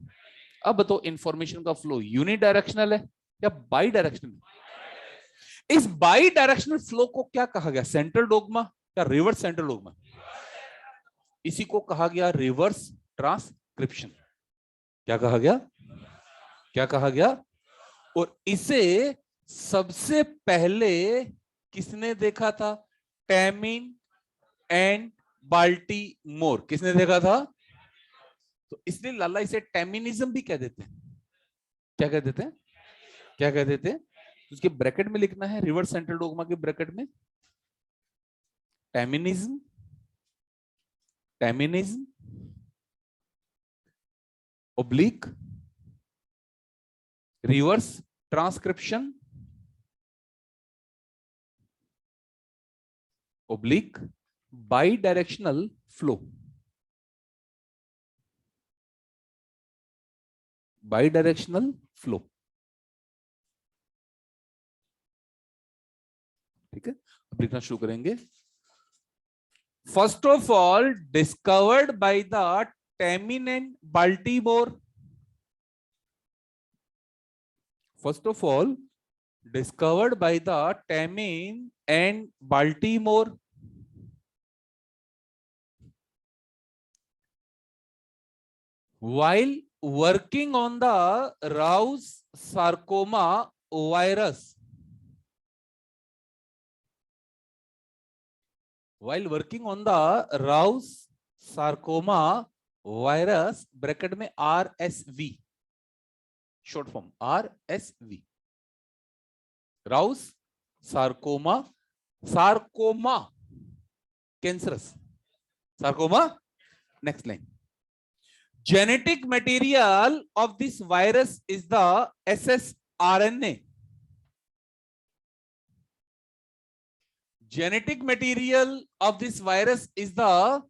अब तो इंफॉर्मेशन का फ्लो यूनिडायरेक्शनल है या बाई डायरेक्शनल? इस बाई डायरेक्शनल फ्लो को क्या कहा गया? सेंट्रल डोग्मा या रिवर्स सेंट्रल डोग्मा? इसी को कहा गया रिवर्स ट्रांसक्रिप्शन। क्या कहा गया? क्या कहा गया? और इसे सबसे पहले किसने देखा था? टैमिन एंड बाल्टीमोर। किसने देखा था? तो इसलिए लाला इसे टैमिनिज्म भी कह देते हैं। क्या कह देते हैं? क्या कह देते हैं? उसके ब्रैकेट में लिखना है, रिवर्स सेंट्रल डोगमा के ब्रैकेट में, Teminism, Teminism oblique reverse transcription oblique bidirectional flow. Bidirectional flow. ठीक है, अब लिखना शुरू करेंगे। First of all discovered by the Temin and Baltimore. First of all discovered by the Tamin and Baltimore. While working on the Rous sarcoma virus. While working on the Rous sarcoma virus, bracket में RSV, short form RSV. Rous sarcoma, sarcoma, cancerous sarcoma. Next line. Genetic material of this virus is the ssRNA. Genetic material of this virus is the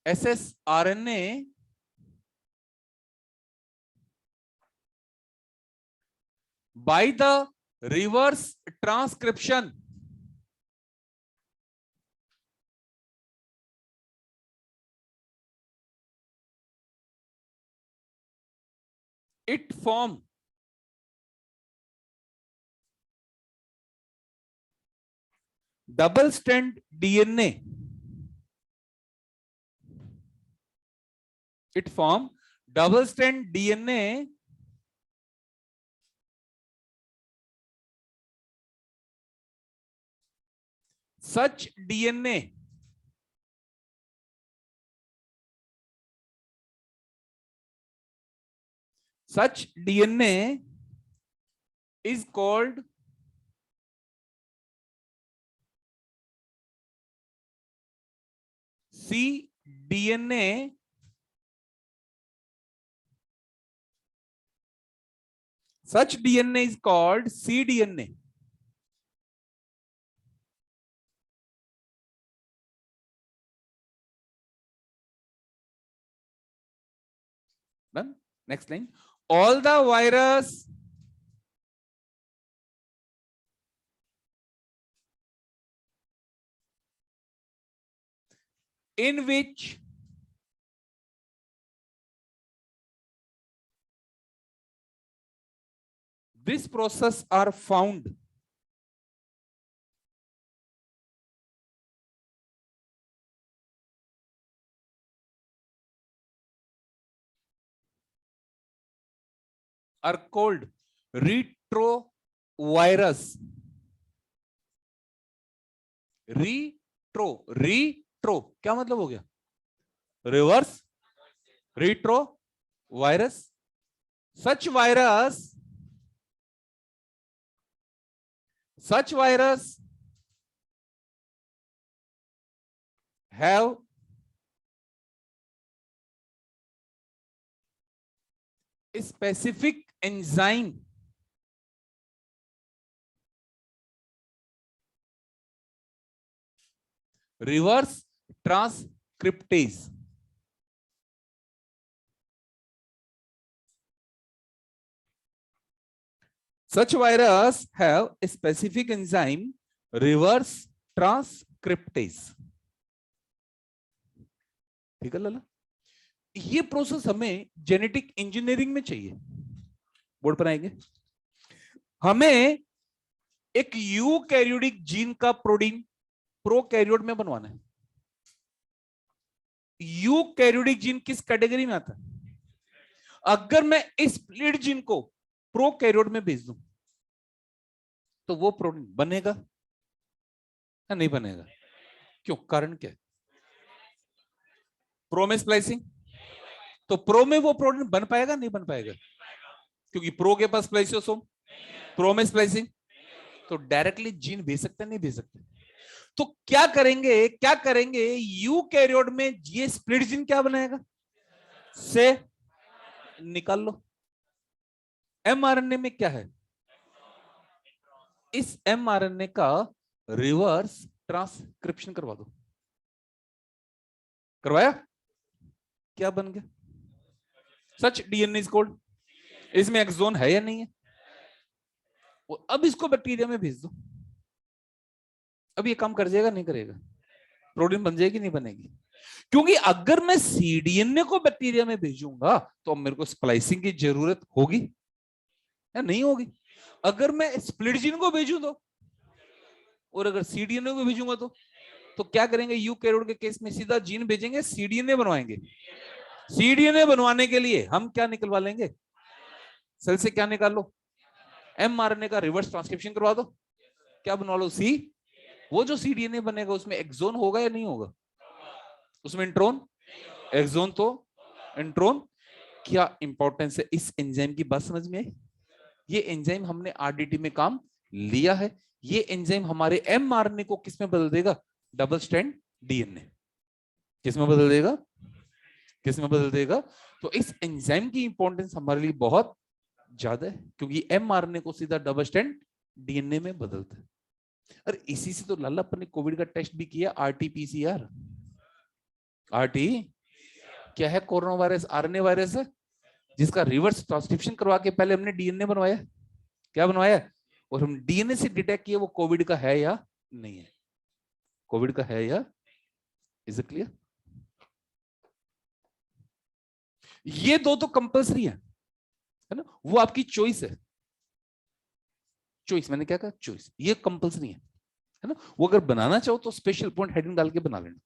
ssRNA. By the reverse transcription. It form double strand DNA. It form double strand DNA such DNA is called cDNA. Such DNA is called cDNA. Done. Next line. All the virus in which this process are found are called retrovirus. retro क्या मतलब हो गया? Reverse retrovirus. such virus have a specific enzyme reverse transcriptase. Such virus have a specific enzyme reverse transcriptase. ठीक है लाला, ये process हमें genetic engineering में चाहिए। बोर्ड पर आएंगे। हमें एक यूकैरियोटिक जीन का प्रोटीन प्रोकैरियोट में बनवाना है। यूकैरियोटिक जीन किस कैटेगरी में आता है? अगर मैं इस स्प्लिट जीन को प्रोकैरियोट में भेज दूं तो वो प्रोटीन बनेगा या नहीं बनेगा? क्यों? कारण क्या है? प्रो में स्प्लाइसिंग। तो प्रो में वो प्रोटीन बन पाएगा नहीं बन पाएगा? क्योंकि प्रो के पास स्प्लाइसियोसोम, प्रो में स्प्लाइसिंग। तो डायरेक्टली जीन भेज सकते नहीं भेज सकते? तो क्या करेंगे, क्या करेंगे, यू कैरियोट में ये स्प्लिट जीन क्या बनाएगा? से निकाल लो। एमआरएनए में क्या है? इस एमआरएनए का रिवर्स ट्रांसक्रिप्शन करवा दो। करवाया? क्या बन गया? सच डीएनए इज कोल्ड। इसमें एक्सोन है या नहीं है? अब इसको बैक्टीरिया में भेज दो। अब ये काम कर जाएगा नहीं करेगा? प्रोटीन बन जाएगी नहीं बनेगी? क्योंकि अगर मैं सीडीएनए को बैक्टीरिया में भेजूंगा तो मेरे को स्प्लाइसिंग की जरूरत होगी या नहीं होगी? अगर मैं स्प्लिट जीन को भेजूं तो, और अगर सीडीएनए को भेजूंगा तो क्या करेंगे? यू कैरियोट के केस में सीधा जीन भेजेंगे, सीडीएनए बनवाएंगे। सीडीएनए बनवाने के लिए हम क्या निकलवा लेंगे? सेल से क्या निकाल लो? एमआरएनए का रिवर्स ट्रांसक्रिप्शन करवा दो। क्या बनवा लो? सी। वो जो सीडीएनए बनेगा उसमें एक्सोन होगा या नहीं होगा? उसमें इंट्रोन, एक्सोन तो इंट्रोन। क्या इंपॉर्टेंस है इस एंजाइम की, बात समझ में आई? ये एंजाइम हमने आरडीटी में काम लिया है। ये एंजाइम हमारे एमआरएनए को किस में बदल देगा? Double strand DNA. किस में बदल देगा? किस में बदल देगा? तो इस एंजाइम की इंपॉर्टेंस हमारे लिए बहुत ज्यादा है, क्योंकि एमआरएनए को सीधा डबल स्ट्रैंड डीएनए में बदलता है। अरे इसी से तो लाला अपन ने कोविड का टेस्ट भी किया, आरटीपीसीआर। आरटी क्या है? कोरोना वायरस आरएनए वायरस है, जिसका रिवर्स ट्रांसक्रिप्शन करवा के पहले हमने डीएनए बनवाया। क्या बनवाया? और हम डीएनए से डिटेक्ट किए वो कोविड का है या नहीं है। कोविड का है या? Is it clear? ये दो तो कंपलसरी है ना, वो आपकी चॉइस है। चॉइस, मैंने क्या कहा? चॉइस। ये कंपलसरी है ना। वो अगर बनाना चाहो तो स्पेशल पॉइंट हेडिंग डाल के बना लेना।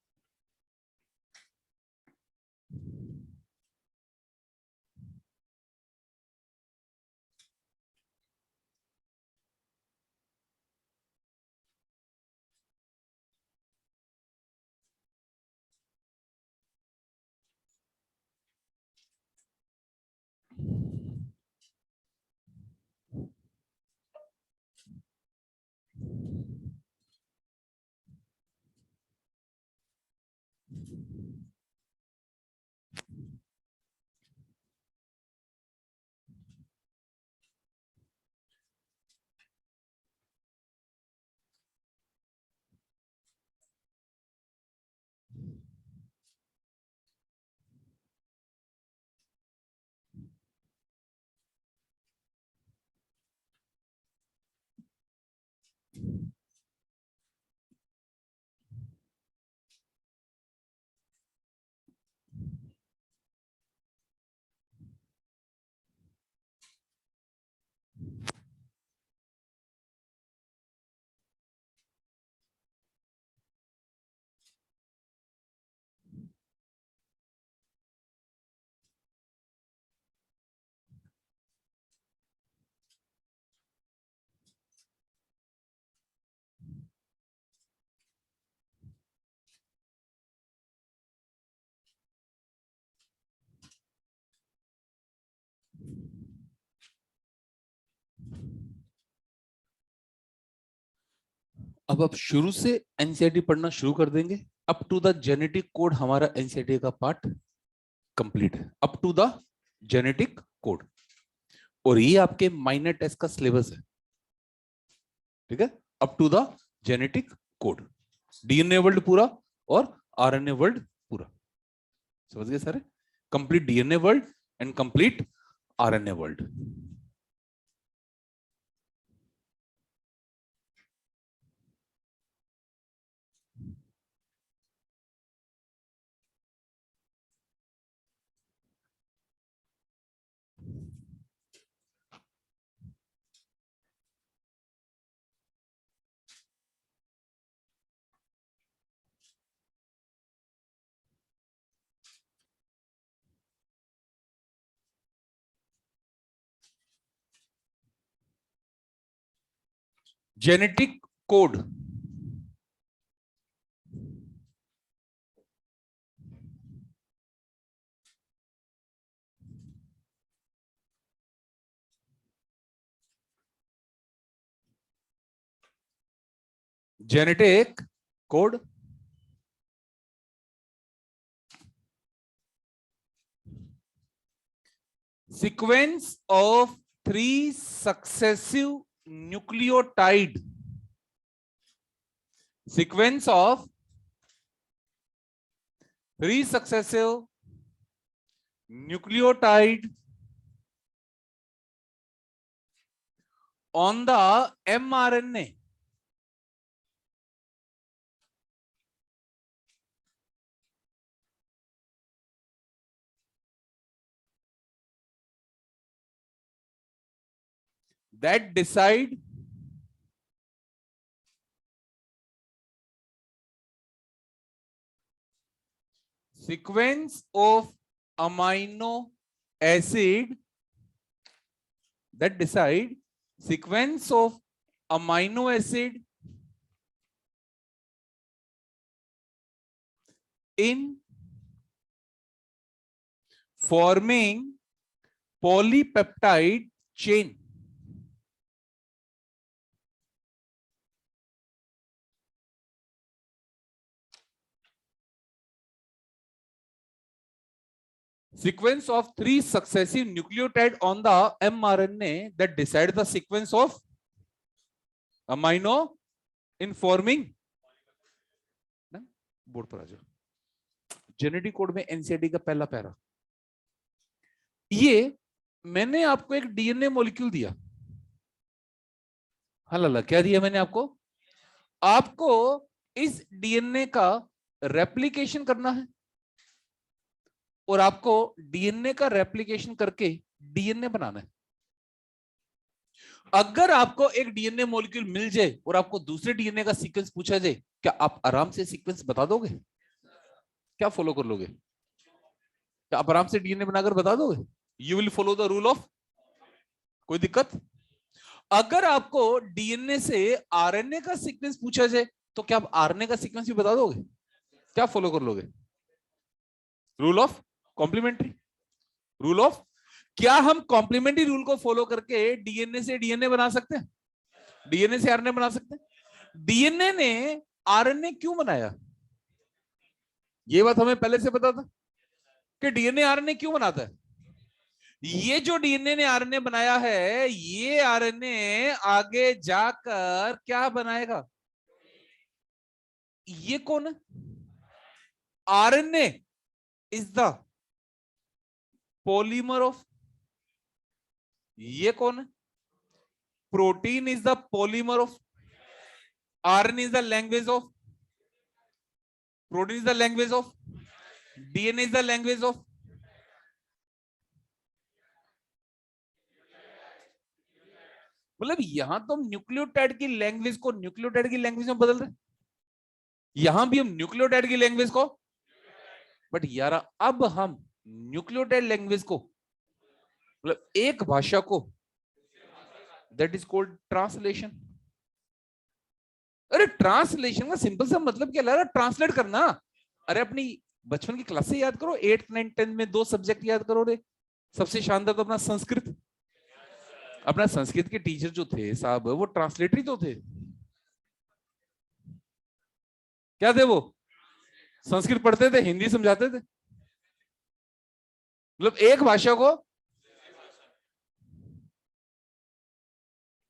अब आप शुरू से एनसीईआरटी पढ़ना शुरू कर देंगे। Up to the genetic code हमारा एनसीईआरटी का पार्ट कंप्लीट है, up to the genetic code. और ये आपके माइनर टेस्ट का सिलेबस है, ठीक है? Up to the genetic code, DNA world पूरा और आरएनए वर्ल्ड पूरा। समझ गए सारे? Complete DNA world and complete RNA world. Genetic code, genetic code sequence of 3 successive nucleotide, sequence of 3 successive nucleotide on the mRNA that decide sequence of amino acid, that decide sequence of amino acid in forming polypeptide chain. Sequence of 3 successive nucleotide on the mRNA that decide the sequence of amino in forming. Board पर आ जाओ। Genetic code में NCERT का पहला para, ये मैंने आपको एक DNA molecule दिया। हाँ लाला, क्या दिया मैंने आपको? आपको इस डीएनए का रेप्लिकेशन करना है और आपको डीएनए का रेप्लिकेशन करके डीएनए बनाना है। अगर आपको एक डीएनए मॉलिक्यूल मिल जाए और आपको दूसरे डीएनए का सीक्वेंस पूछा जाए, क्या आप आराम से सीक्वेंस बता दोगे? क्या फॉलो कर लोगे? क्या आप आराम से डीएनए बनाकर बता दोगे? You will follow the rule of, कोई दिक्कत? अगर आपको डीएनए से आरएनए का सीक्वेंस पूछा जाए तो क्या आप आरएनए का सीक्वेंस भी बता दोगे? क्या फॉलो कर लोगे? Rule of complementary, rule of, क्या हम कॉम्प्लीमेंट्री रूल को फॉलो करके डीएनए से डीएनए बना सकते हैं? डीएनए से आरएनए बना सकते हैं? डीएनए ने आरएनए क्यों बनाया? ये बात हमें पहले से पता था कि डीएनए आरएनए क्यों बनाता है। ये जो डीएनए ने आरएनए बनाया है, ये आरएनए आगे जाकर क्या बनाएगा? ये कौन है? RNA is the polymer of, ये कौन है? Protein is the polymer of, RNA is the language of, protein is the language of, DNA is the language of. मतलब यहां तो हम न्यूक्लियोटाइड की लैंग्वेज को न्यूक्लियोटाइड की लैंग्वेज में बदल रहे, यहां भी हम न्यूक्लियोटाइड की लैंग्वेज को, बट यार अब हम न्यूक्लियोटाइड लैंग्वेज को, मतलब एक भाषा को, दैट इज कॉल्ड ट्रांसलेशन। अरे ट्रांसलेशन का सिंपल सा मतलब क्या लगा? ट्रांसलेट करना। अरे अपनी बचपन की क्लास से याद करो, 8, 9, 10 में 2 सब्जेक्ट याद करो रे। सबसे शानदार तो अपना संस्कृत, अपना संस्कृत के टीचर जो थे साहब, वो ट्रांसलेटर तो थे। क्या थे वो? संस्कृत पढ़ते थे, हिंदी समझाते थे। मतलब एक भाषा को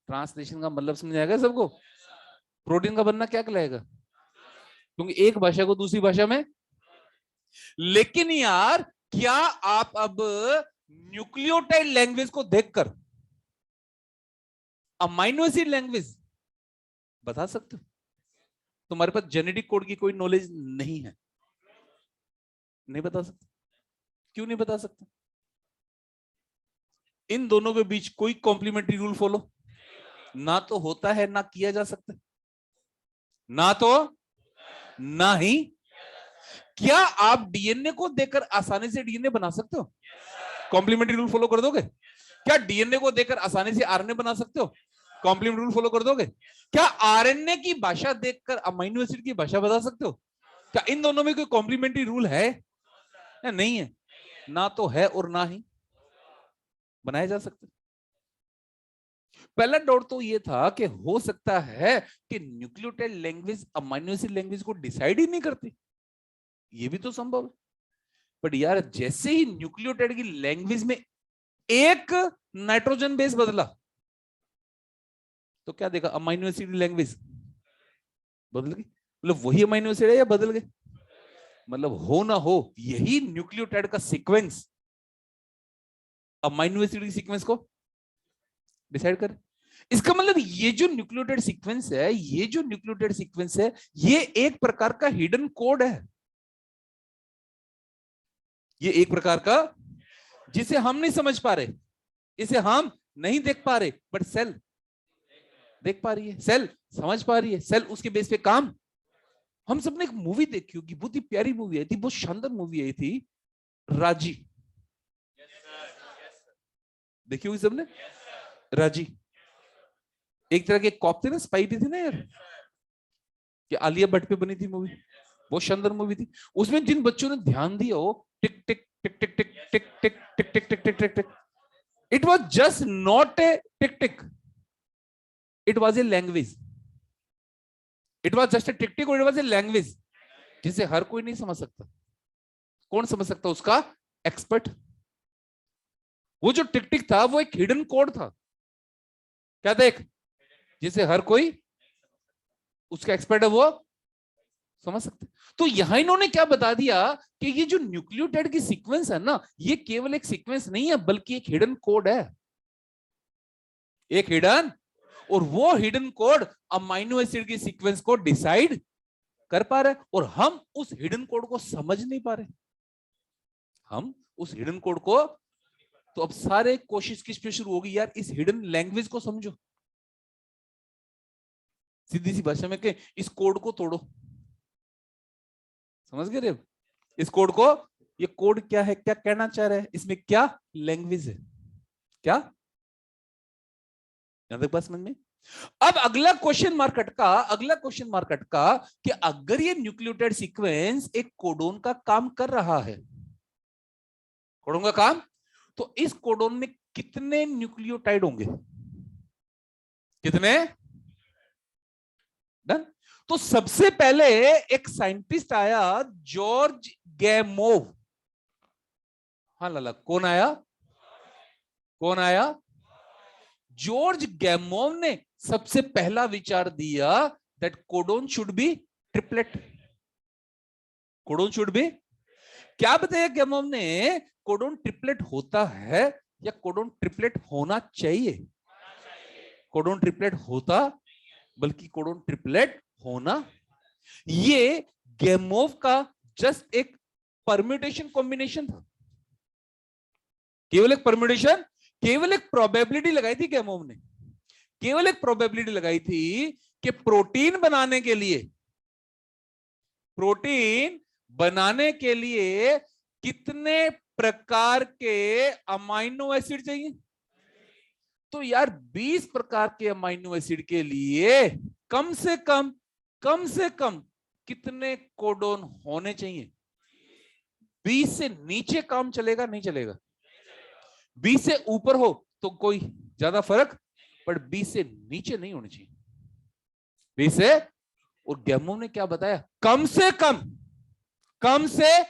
ट्रांसलेशन का मतलब समझ आएगा सबको? प्रोटीन का बनना क्या कहलाएगा? क्योंकि एक भाषा को दूसरी भाषा में। लेकिन यार क्या आप अब न्यूक्लियोटाइड लैंग्वेज को देखकर अमाइनो एसिड लैंग्वेज बता सकते हो? तुम्हारे पास जेनेटिक कोड की कोई नॉलेज नहीं है, नहीं बता सकते। क्यों नहीं बता सकते? इन दोनों के बीच कोई कॉम्प्लीमेंट्री रूल फॉलो ना तो होता है, ना किया जा सकता, ना तो ना ही। क्या आप डीएनए को देखकर आसानी से डीएनए बना सकते हो? कॉम्प्लीमेंट्री रूल फॉलो कर दोगे? क्या डीएनए को देखकर आसानी से आरएनए बना सकते हो? कॉम्प्लीमेंट रूल फॉलो कर दोगे? क्या आरएनए की भाषा देखकर अमीनो एसिड की भाषा बता सकते हो? क्या इन दोनों में कोई कॉम्प्लीमेंट्री रूल है या नहीं है? ना तो है और ना ही बनाया जा सकता। पहला डाउट तो ये था कि हो सकता है कि nucleotide language amino acid language को डिसाइड ही नहीं करती, ये भी तो संभव है। बट यार जैसे ही न्यूक्लियोटाइड की लैंग्वेज में एक नाइट्रोजन बेस बदला तो क्या देखा? अमीनो एसिड लैंग्वेज बदल गई। मतलब वही अमीनो एसिड है या बदल गए? मतलब हो ना हो यही न्यूक्लियोटाइड का सीक्वेंस अमीनो एसिड की सीक्वेंस को डिसाइड कर। इसका मतलब ये जो न्यूक्लियोटाइड सीक्वेंस है, ये जो न्यूक्लियोटाइड सीक्वेंस है, ये एक प्रकार का हिडन कोड है। ये एक प्रकार का जिसे हम नहीं समझ पा रहे, इसे हम नहीं देख पा रहे, बट सेल देख पा रही है, सेल समझ पा रही है, सेल उसके बेस पे काम। हम सबने एक मूवी देखी होगी, बहुत ही प्यारी मूवी आई थी, बहुत शानदार मूवी आई थी, राजी। देखी होगी सबने? राजी एक तरह के कॉप थे ना, स्पाई भी थे ना यार, कि आलिया भट्ट पे बनी थी मूवी, बहुत शानदार मूवी थी। उसमें जिन बच्चों ने ध्यान दिया हो, tick tick tick tick tick tick tick tick tick tick tick tick tick, it was just not a tick tick, it was a language. It was just a tick tick और it was a language जिसे हर कोई नहीं समझ सकता। कौन समझ सकता? उसका एक्सपर्ट। वो जो टिक टिक था वो एक हिडन कोड था। क्या देख? जिसे हर कोई, उसका एक्सपर्ट है वो समझ सकते। तो यहां इन्होंने क्या बता दिया कि ये जो न्यूक्लियोटाइड की सीक्वेंस है ना, ये केवल एक सीक्वेंस नहीं है बल्कि एक हिडन कोड है। एक हिडन, और वो हिडन कोड अमीनो एसिड की सीक्वेंस को डिसाइड कर पा रहे, और हम उस हिडन कोड को समझ नहीं पा रहे। हम उस हिडन कोड को, तो अब सारे कोशिश किस पे शुरू होगी यार? इस हिडन लैंग्वेज को समझो। सीधी सी भाषा में के इस कोड को तोड़ो। समझ गए रे? इस कोड को, ये कोड क्या है, क्या कहना चाह रहा है, इसमें क्या लैंग्वेज है, क्या? यहां तक बात समझ में? अब अगला क्वेश्चन मार्क अटका, अगला क्वेश्चन मार्क अटका कि अगर ये न्यूक्लियोटाइड सीक्वेंस एक कोडोन का काम कर रहा है, कोडोन का काम, तो इस कोडोन में कितने न्यूक्लियोटाइड होंगे? कितने? डन। तो सबसे पहले एक साइंटिस्ट आया, जॉर्ज गैमोव। हाँ लाला, कौन आया? कौन आया? जॉर्ज गैमोव ने सबसे पहला विचार दिया that codon should be triplet. Codon should be, क्या बताया गैमोव ने? कोडोन ट्रिपलेट होता है या कोडोन ट्रिपलेट होना चाहिए? कोडोन ट्रिपलेट होता, बल्कि कोडोन ट्रिपलेट होना। ये गैमोव का जस्ट एक परम्यूटेशन कॉम्बिनेशन था, केवल एक परम्यूटेशन, केवल एक प्रोबेबिलिटी लगाई थी गैमोव ने, केवल एक प्रोबेबिलिटी लगाई थी कि प्रोटीन बनाने के लिए, प्रोटीन बनाने के लिए कितने प्रकार के अमाइनो एसिड चाहिए। तो यार 20 प्रकार के अमाइनो एसिड के लिए कम से कम, कम से कम कितने कोडोन होने चाहिए? 20 से नीचे काम चलेगा नहीं चलेगा? 20 से ऊपर हो तो कोई ज्यादा फर्क, पर 20 से नीचे नहीं होनी चाहिए। 20 से, और गैमो ने क्या बताया? कम से कम, कम से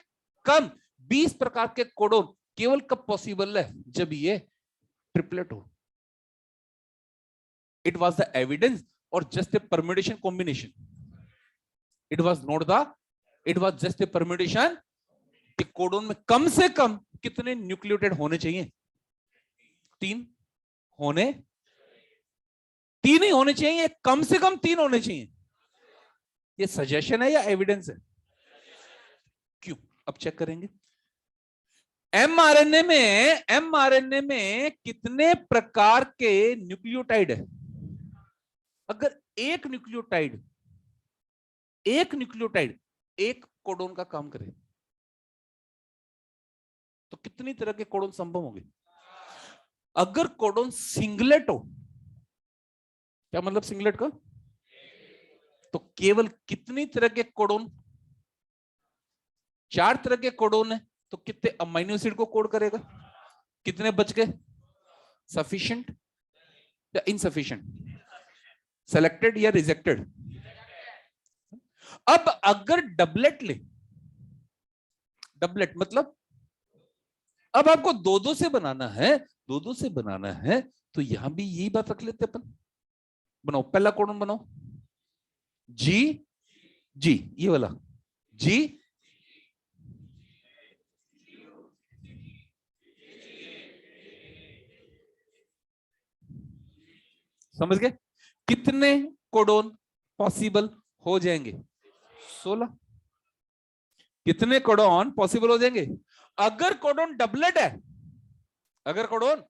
कम 20 प्रकार के कोडोन केवल कब पॉसिबल है? जब ये ट्रिपलेट हो। इट वॉज द एविडेंस और just a permutation combination. It was not the, it was just a permutation कि कोडोन में कम से कम कितने न्यूक्लियोटाइड होने चाहिए? 3 होने, 3 ही होने चाहिए, कम से कम 3 होने चाहिए। ये सजेशन है या एविडेंस है? क्यों? अब चेक करेंगे। एमआरएनए में, एमआरएनए में कितने प्रकार के न्यूक्लियोटाइड है? अगर एक न्यूक्लियोटाइड, एक न्यूक्लियोटाइड एक कोडोन का काम करे तो कितनी तरह के कोडोन संभव होंगे? अगर कोडोन सिंगलेट हो, क्या मतलब सिंगलेट का? तो केवल कितनी तरह के कोडोन? 4 तरह के कोडोन है, तो कितने अमीनो एसिड को कोड करेगा? कितने बच गए? सफिशिएंट या इनसफिशिएंट? सेलेक्टेड या रिजेक्टेड? अब अगर डबलेट ले, डबलेट मतलब अब आपको दो दो से बनाना है, दो दो से बनाना है, तो यहां भी यही बात रख लेते अपन। बनाओ, पहला कोडन बनाओ, जी जी, ये वाला जी, समझ गए? कितने कोडोन पॉसिबल हो जाएंगे? 16। कितने कोडोन पॉसिबल हो जाएंगे? अगर कोडोन डबलेट है, अगर कोडोन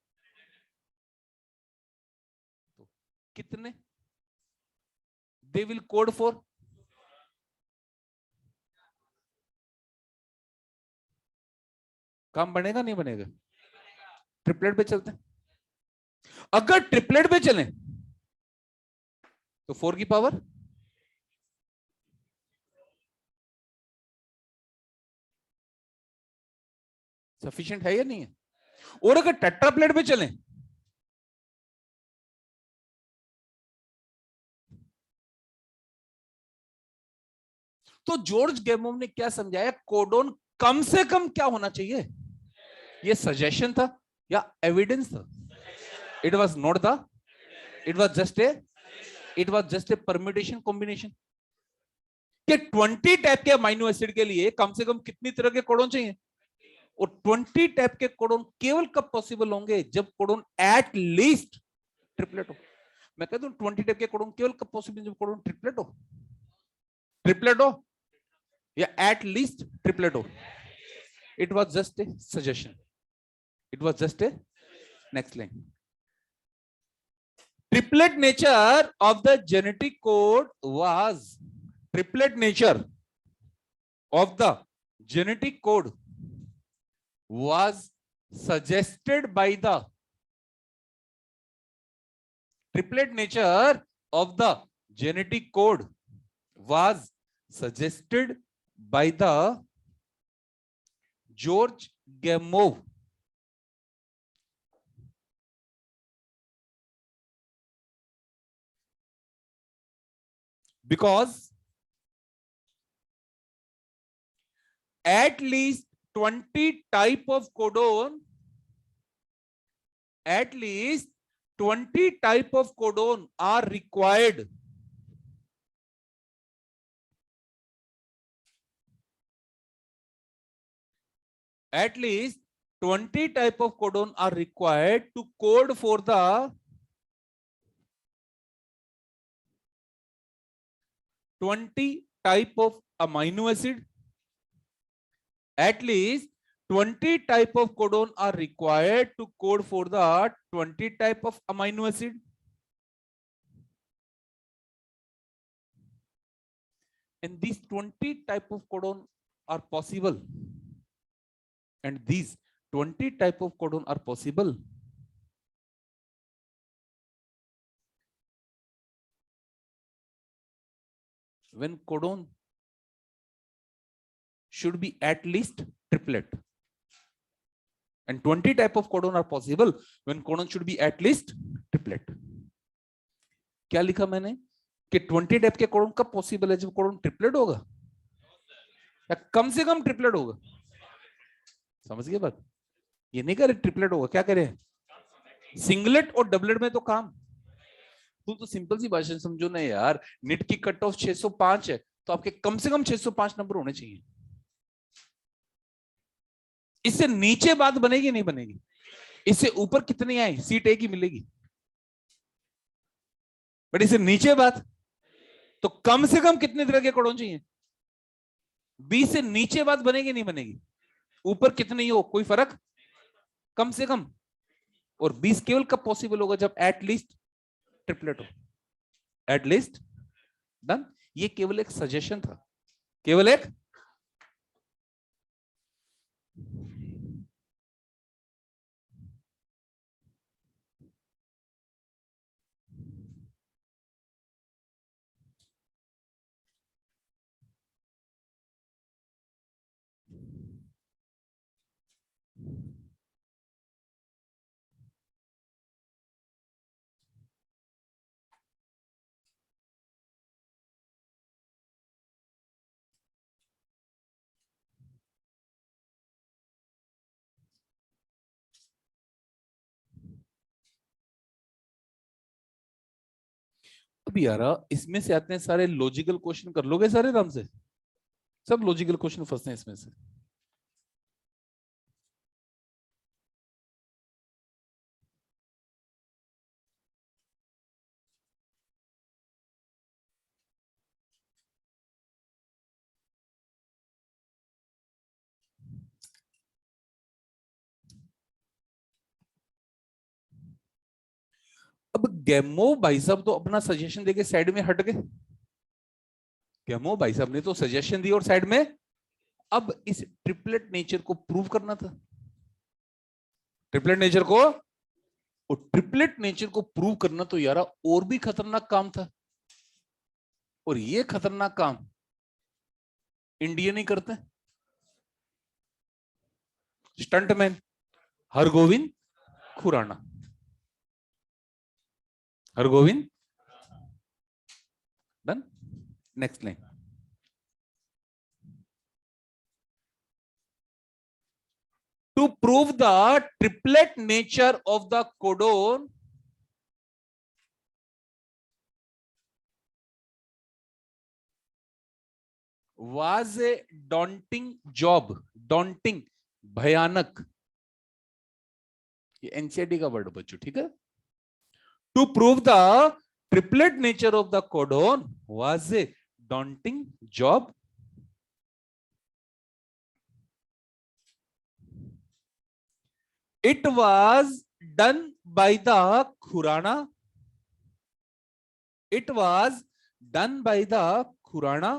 तो कितने दे विल कोड फॉर? काम बनेगा नहीं बनेगा? ट्रिपलेट पे चलते हैं। अगर ट्रिपलेट पे चले तो 4 की पावर सफिशिएंट है या नहीं है? और अगर टेट्राप्लेट पे चले तो जॉर्ज गेमोव ने क्या समझाया? कोडोन कम से कम क्या होना चाहिए? ये सजेशन था या एविडेंस था? It was not the, it was just A, it was just A permutation combination. कि 20 टाइप के अमीनो एसिड के लिए कम से कम कितनी तरह के कोडोन चाहिए? और 20 टाइप के कोडोन केवल कब पॉसिबल होंगे? जब कोडोन एट लीस्ट ट्रिपलेट हो। मैं कहता हूं 20 टाइप के कोडोन केवल कब पॉसिबल? जब कोडोन ट्रिपलेट हो, ट्रिपलेट हो या एट लीस्ट ट्रिपलेट हो। It was just A suggestion, it was just A, next line, triplet nature of the genetic code was, triplet nature of the genetic code was suggested by the, triplet nature of the genetic code was suggested by the George Gamow, because at least 20 type of codon, at least 20 type of codon are required, at least 20 type of codon are required to code for the 20 type of amino acid. At least 20 type of codon are required to code for the 20 type of amino acid. And these 20 type of codon are possible. And these 20 type of codon are possible when codon should be at least triplet. And 20 type of codon are possible when codon should be at least triplet. क्या लिखा मैंने कि 20 type के codon कब possible है? जब codon triplet होगा या कम से कम ट्रिपलेट होगा। समझ गए बात? ये नहीं करे ट्रिपलेट होगा, क्या करे? सिंगलेट और डबलेट में तो काम। तो सिंपल सी भाषा समझो ना यार, नेट की कट ऑफ 605 है, तो आपके कम से कम 605 नंबर होने चाहिए। इससे नीचे बात बनेगी नहीं बनेगी? इससे ऊपर कितनी आई सीट एक ही मिलेगी, बट इससे नीचे बात, तो कम से कम कितने तरह के कोडन चाहिए? 20 से नीचे बात बनेगी नहीं बनेगी? ऊपर कितने ही हो कोई फर्क, कम से कम। और 20 केवल कब पॉसिबल होगा? जब एटलीस्ट ट्रिपलेट हो, एटलीस्ट। डन। ये केवल एक सजेशन था, केवल एक अब यार इसमें से आते हैं सारे लॉजिकल क्वेश्चन, कर लोगे सारे आराम से? सब लॉजिकल क्वेश्चन फंसते हैं इसमें से। अब गैमो भाई साहब तो अपना सजेशन देके साइड में हट गए। गैमो भाई साहब ने तो सजेशन दी और साइड में। अब इस ट्रिपलेट नेचर को प्रूव करना था। ट्रिपलेट नेचर को, और ट्रिपलेट नेचर को प्रूव करना तो यार और भी खतरनाक काम था। और ये खतरनाक काम इंडियन ही करते हैं। Stuntman Hargobind Khorana. Hargobind, done. Next line. To prove the triplet nature of the codon, was a daunting job. Daunting, भयानक, ये एनसीईआरटी का वर्ड बच्चों, ठीक है। To prove the triplet nature of the codon was a daunting job. It was done by the Khurana. It was done by the Khurana,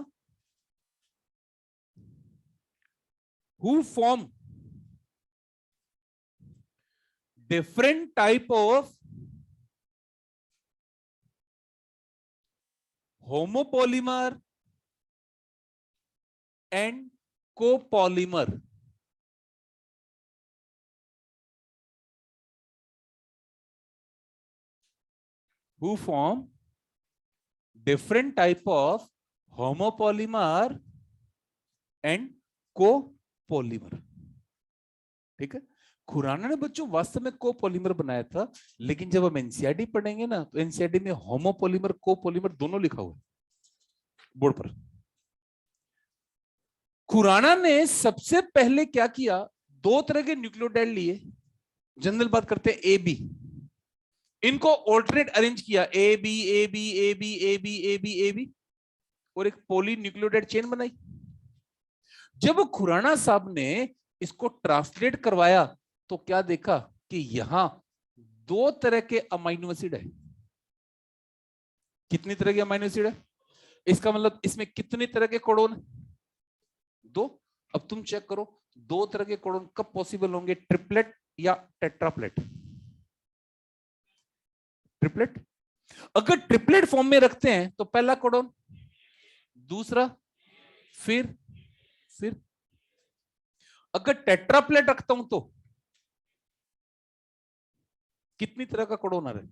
who form different type of homopolymer and copolymer. Who form different type of homopolymer and copolymer. ठीक है। खुराना ने बच्चों वास्तव में copolymer बनाया था, लेकिन जब हम एनसीईआरटी पढ़ेंगे ना तो एनसीईआरटी में होमोपोलीमर कोपोलीमर दोनों लिखा हुआ है बोर्ड पर। खुराना ने सबसे पहले क्या किया, दो तरह के न्यूक्लियोटाइड लिए, जनरल बात करते हैं ए बी, इनको ऑल्टरनेट अरेंज किया, A B A B A B A B A B A B, और एक पॉली न्यूक्लियोटाइड चेन बनाई। जब खुराना साहब ने इसको ट्रांसलेट करवाया तो क्या देखा कि यहां दो तरह के अमाइनो एसिड है। कितनी तरह के अमाइनो एसिड है? इसका मतलब इसमें कितनी तरह के कोडोन है? दो। अब तुम चेक करो दो तरह के कोडोन कब पॉसिबल होंगे, ट्रिपलेट या टेट्राप्लेट? ट्रिपलेट। अगर ट्रिपलेट फॉर्म में रखते हैं तो पहला कोडोन, दूसरा, फिर अगर टेट्राप्लेट रखता हूं तो कितनी तरह का कोडोन आ रहा है?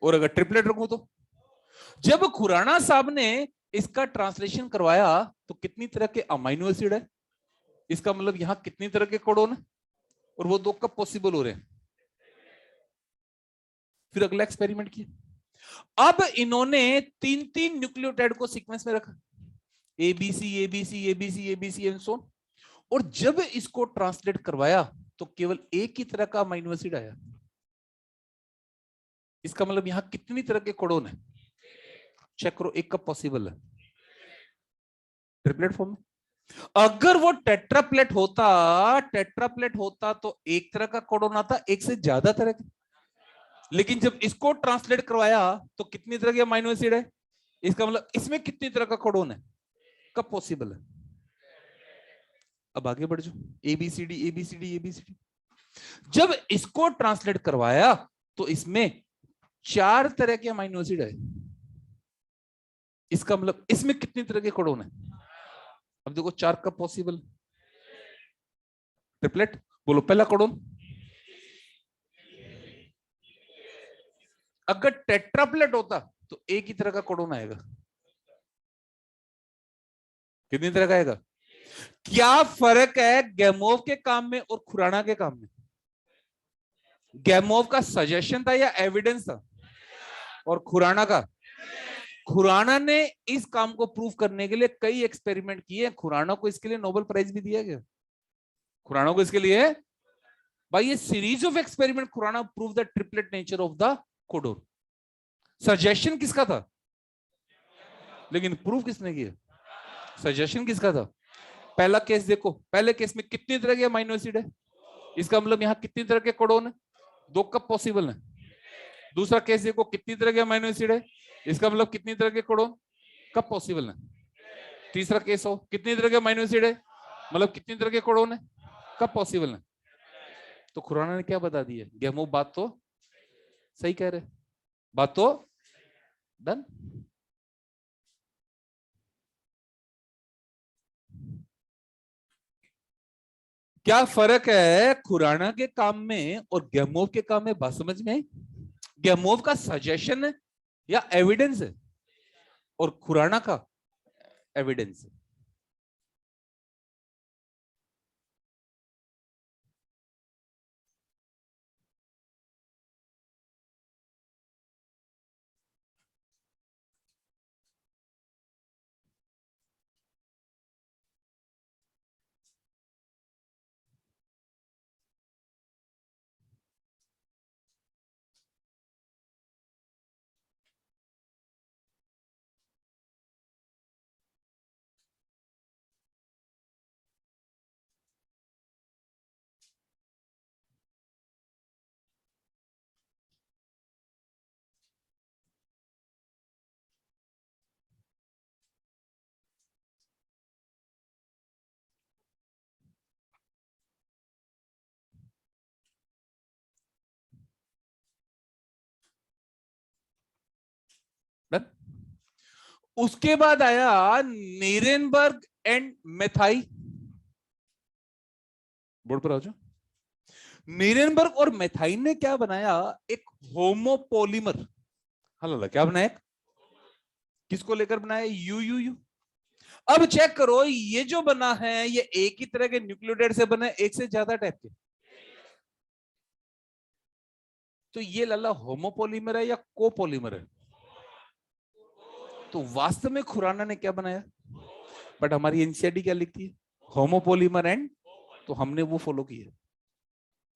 और अगर ट्रिपलेट रखूं तो, जब खुराना साहब ने इसका ट्रांसलेशन करवाया तो कितनी तरह के अमाइनो एसिड है, इसका मतलब यहां कितनी तरह के कोडोन है, और वो दो कब पॉसिबल हो रहे हैं? फिर अगला एक्सपेरिमेंट किया। अब इन्होंने तीन तीन न्यूक्लियोटाइड को सीक्वेंस में रखा, ABC ABC ABC ABC and so, और जब इसको ट्रांसलेट करवाया तो केवल एक ही तरह का अमाइनो एसिड आया। इसका मतलब यहां कितनी तरह के कोडोन है? चेक करो, एक कब पॉसिबल है? ट्रिपलेट फॉर्म में। अगर वो टेट्राप्लेट होता तो एक तरह का कोडोन आता, एक से ज्यादा तरह के। लेकिन जब इसको ट्रांसलेट करवाया तो कितनी तरह के अमाइनो एसिड है, इसका मतलब इसमें कितनी तरह का कोडोन है, कब पॉसिबल है? अब आगे बढ़ जाओ, एबीसीडी एबीसीडी एबीसीडी। जब इसको ट्रांसलेट करवाया तो इसमें चार तरह के अमाइनो एसिड है, इसका मतलब इसमें कितनी तरह के कोडोन है? अब देखो चार कब पॉसिबल? ट्रिपलेट। बोलो पहला कोडोन। अगर टेट्राप्लेट होता तो एक ही तरह का कोडोन आएगा, कितनी तरह का आएगा? क्या फर्क है गैमोव के काम में और खुराना के काम में? गैमोव का सजेशन था या एविडेंस था? और खुराना का। खुराना ने इस काम को प्रूव करने के लिए कई एक्सपेरिमेंट किए। खुराना को इसके लिए नोबेल प्राइज भी दिया गया। खुराना को इसके लिए भाई ये series of experiment Khorana prove the triplet nature of the codon. Suggestion किसका था, लेकिन प्रूव किसने किया? सजेशन किसका था? पहला केस देखो, पहले केस में कितनी तरह के अमीनो एसिड है, इसका मतलब यहां कितनी तरह के कोडोन है? 2 कब पॉसिबल है। दूसरा केस देखो, कितनी तरह के अमीनो एसिड है, इसका मतलब कितनी तरह के कोडोन कब पॉसिबल है। तीसरा केस हो, कितनी तरह के अमीनो एसिड है, मतलब कितनी तरह के कोडोन है कब पॉसिबल है। तो खुराना ने क्या बता दिया? गेमो बात तो सही कह रहे, बात तो डन। क्या फर्क है खुराना के काम में और गेमोव के काम में, बात समझ में आई? गेमोव का सजेशन है या एविडेंस है, और खुराना का एविडेंस है। डन। उसके बाद आया नीरेनबर्ग एंड मेथाई। बोर्ड पर आ जाओ। नीरेनबर्ग और मेथाई ने क्या बनाया? एक होमोपोलीमर। हल्ला क्या बनाया? किसको लेकर बनाया? You U you. अब चेक करो, ये जो बना है ये एक ही तरह के न्यूक्लियोटाइड से बना है, एक से ज्यादा टाइप के। तो ये लल्ला होमोपोलीमर है या कोपोलीमर है? तो वास्तव में खुराना ने क्या बनाया? बट हमारी एनसीईआरटी क्या लिखती है? होमोपोलीमर एंड, तो हमने वो फॉलो किया।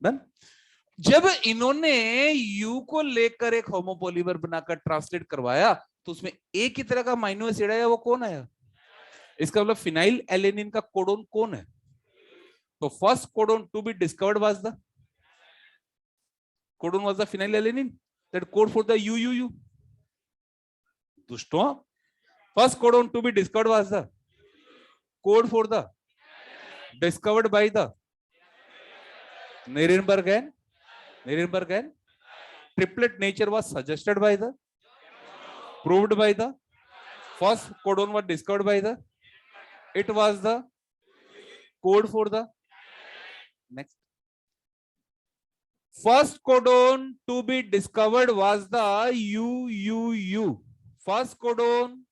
डन। जब इन्होंने यू को लेकर एक होमोपोलीमर बनाकर ट्रांसलेट करवाया, तो उसमें एक ही तरह का अमीनो एसिड आया, वो कौन आया? इसका मतलब फिनाइल एलेनिन का कोडोन कौन है? तो first codon to be discovered was the codon was the phenylalanine, that code for the UUU. दुष्टों, first codon to be discovered was the code for the discovered by the Nirenberg and triplet nature was suggested by the, proved by the, first codon was discovered by the, it was the code for the next. First codon to be discovered was the UUU. First codon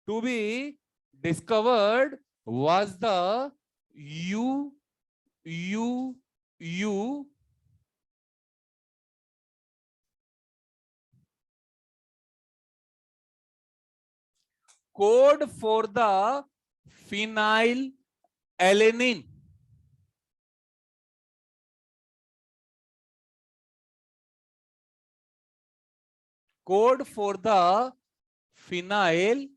to be discovered was the UUU. Code for the phenyl alanine. Code for the phenyl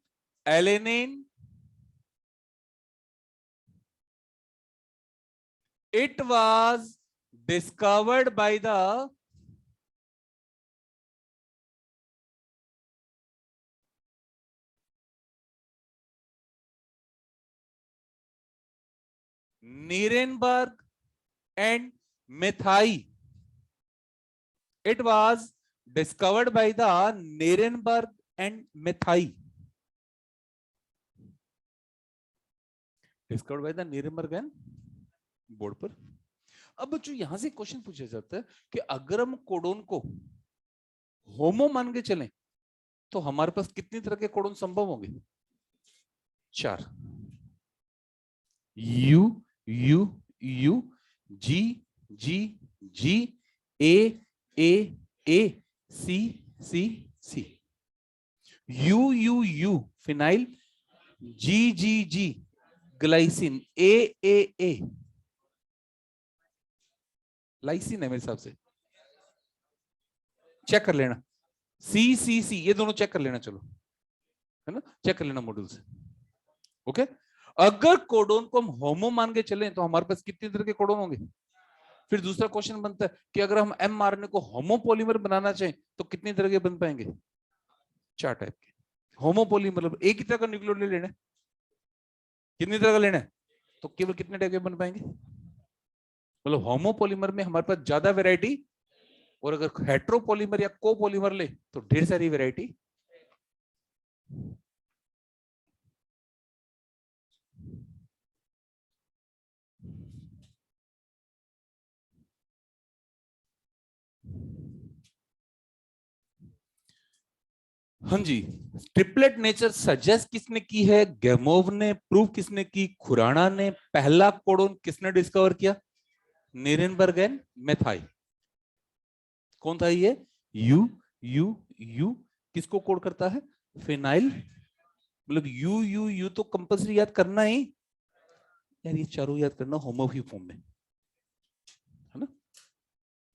alanine. It was discovered by the Nirenberg and Mathai. It was discovered by the Nirenberg and Mathai. Discovered by the Nirenberg and board पर। अब बच्चों यहां से question पूछा जाता है कि अगर हम कोडोन को होमो मान के चलें, तो हमारे पास कितनी तरह के कोडोन संभव होंगे? 4। U U U, G G G, A A A C C C, U U U phenyl, G G G glycine, A A A lysine है मेरे हिसाब से, चेक कर लेना। सी सी सी ये दोनों चेक कर लेना, चलो है ना, चेक कर लेना मॉड्यूल से। ओके, अगर कोडोन को हम होमो मान के चलें तो हमारे पास कितने तरह के कोडोन होंगे। फिर दूसरा क्वेश्चन बनता है कि अगर हम एमआरएनए को होमोपॉलीमर बनाना चाहें तो कितने तरह के बन पाएंगे, 4 टाइप के। होमोपॉलीमर मतलब एक ही तरह का न्यूक्लियोटाइड लेना है, कितनी तरह का लेना है, तो केवल कितने टाइप के बन पाएंगे। मतलब होमोपॉलीमर में हमारे पास ज्यादा वैरायटी, और अगर हेट्रोपॉलीमर या कोपॉलीमर ले तो ढेर सारी वैरायटी। हाँ जी, ट्रिपलेट नेचर सजेस्ट किसने की है, गेमोव ने। प्रूव किसने की, खुराना ने। पहला कोडोन किसने डिस्कवर किया, नीरेनबर्ग एंड मेथाई। कौन था ये, यू यू यू किसको कोड करता है, फिनाइल। मतलब यू यू यू तो कंपल्सरी याद करना ही यार, ये चारों याद करना होमोफी फॉर्म में, है ना।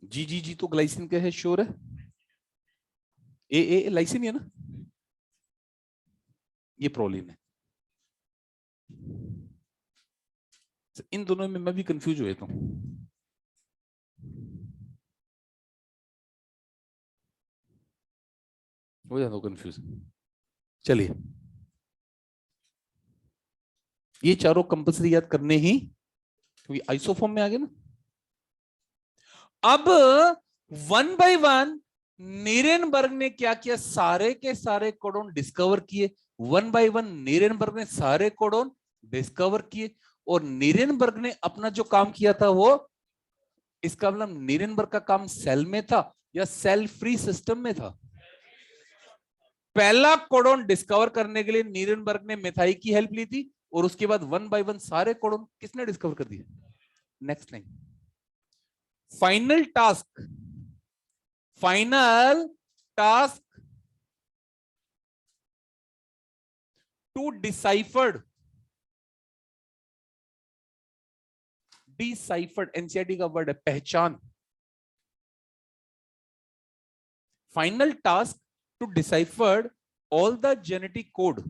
जी जी जी तो ग्लाइसिन के है, श्योर है। ए लाइसिन है ना, ये प्रोलिन है। इन दोनों में मैं भी कंफ्यूज हुआ था, हो जाता हूँ कंफ्यूज। चलिए, ये चारों कंपल्सरी याद करने ही, क्योंकि आइसोफॉर्म में आ गए ना। अब वन बाय वन नीरेनबर्ग ने क्या किया, सारे के सारे कोडोन डिस्कवर किए। वन बाय वन नीरेनबर्ग ने सारे कोडोन डिस्कवर किए, और नीरेनबर्ग ने अपना जो काम किया था वो, इसका मतलब नीरेनबर्ग का काम सेल में था या सेल फ्री सिस्टम में था। पहला कोडोन डिस्कवर करने के लिए नीरेनबर्ग ने मेथाई की हेल्प ली थी, और उसके बाद वन बाय वन सारे कोडोन किसने डिस्कवर कर दिए। Next line, final task, final task to deciphered, deciphered NCERT का वर्ड है, पहचान। Final task to deciphered all the genetic code.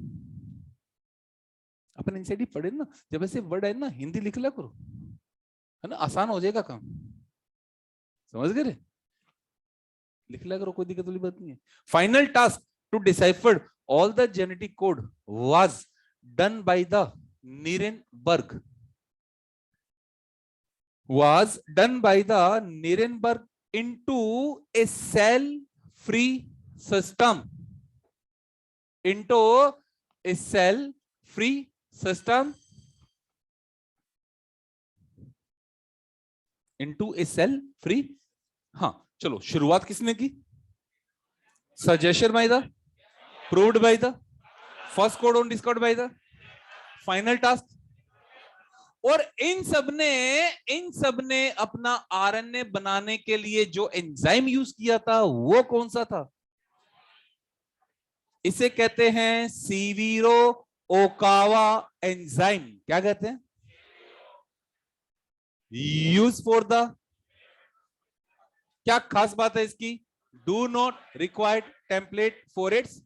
अपन एनसीईआरटी पढ़े ना, जब ऐसे वर्ड है ना हिंदी लिख लिया करो, है ना, आसान हो जाएगा काम, समझ गए, लिख लिया करो, कोई दिक्कत वाली बात नहीं है। Final task to deciphered all the genetic code was done by the Nirenberg, was done by the Nuremberg into a cell-free system, into a cell-free system, into a cell-free। हाँ चलो, शुरुआत किसने की, suggestion by the, proved by the, first codon discovered by the, final task. और इन सब ने अपना RNA बनाने के लिए जो एंजाइम यूज किया था वो कौन सा था, इसे कहते हैं सीवीरो ओकावा एंजाइम। क्या कहते हैं, यूज फॉर द, क्या खास बात है इसकी, do not required template for its.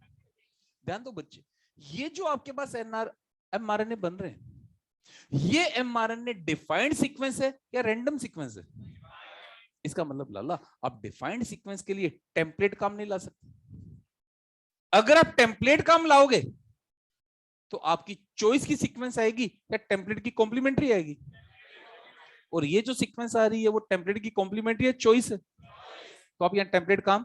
ध्यान दो बच्चे, ये जो आपके पास एमआरएनए बन रहे हैं, ये एमआरएनए डिफाइंड सीक्वेंस है या रैंडम सीक्वेंस है। इसका मतलब लाला, आप डिफाइंड सीक्वेंस के लिए टेम्पलेट काम नहीं ला सकते। अगर आप टेम्पलेट काम लाओगे तो आपकी चॉइस की सीक्वेंस आएगी या टेम्पलेट की कॉम्प्लीमेंट्री आएगी। और ये जो सीक्वेंस आ रही है वो टेम्पलेट की कॉम्प्लीमेंट्री है, चॉइस है, तो आप यहाँ टेम्पलेट काम।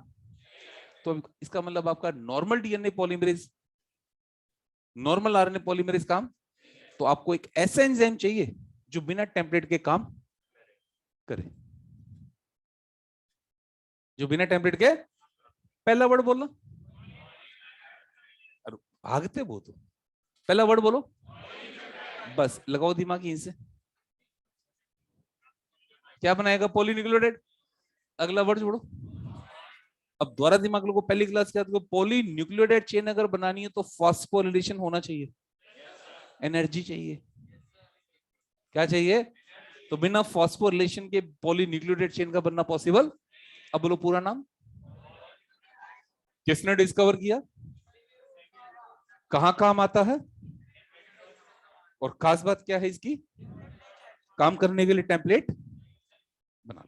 तो इसका मतलब आपका normal DNA polymerase, normal RNA polymerase काम। तो आपको एक ऐसा एंजाइम चाहिए जो बिना टेम्पलेट के काम करे, जो बिना टेम्पलेट के, पहला वर्ड बोलना, भागते बहुत हो, पहला वर्ड बोलो, बस लगाओ दिमाग यहीं से, क्या बनाएगा, पॉलीन्यूक्लियोटाइड। अगला वर्ड जोड़ो, अब द्वारा दिमाग लोगों को पहली क्लास क्या, पॉली न्यूक्लियोटाइड चेन अगर बनानी है तो फॉस्फोरिलेशन होना चाहिए, एनर्जी चाहिए। क्या चाहिए? तो बिना फॉस्फोरिलेशन के पॉली न्यूक्लियोटाइड चेन का बनना पॉसिबल। अब बोलो पूरा नाम। किसने डिस्कवर किया, कहां काम आता है, और खास बात क्या है इसकी, काम करने के लिए टेम्पलेट बना लो।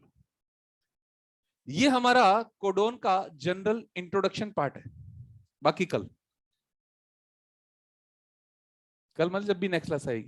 ये हमारा कोडोन का जनरल इंट्रोडक्शन पार्ट है। बाकी कल मतलब जब भी नेक्स्ट क्लास आएगी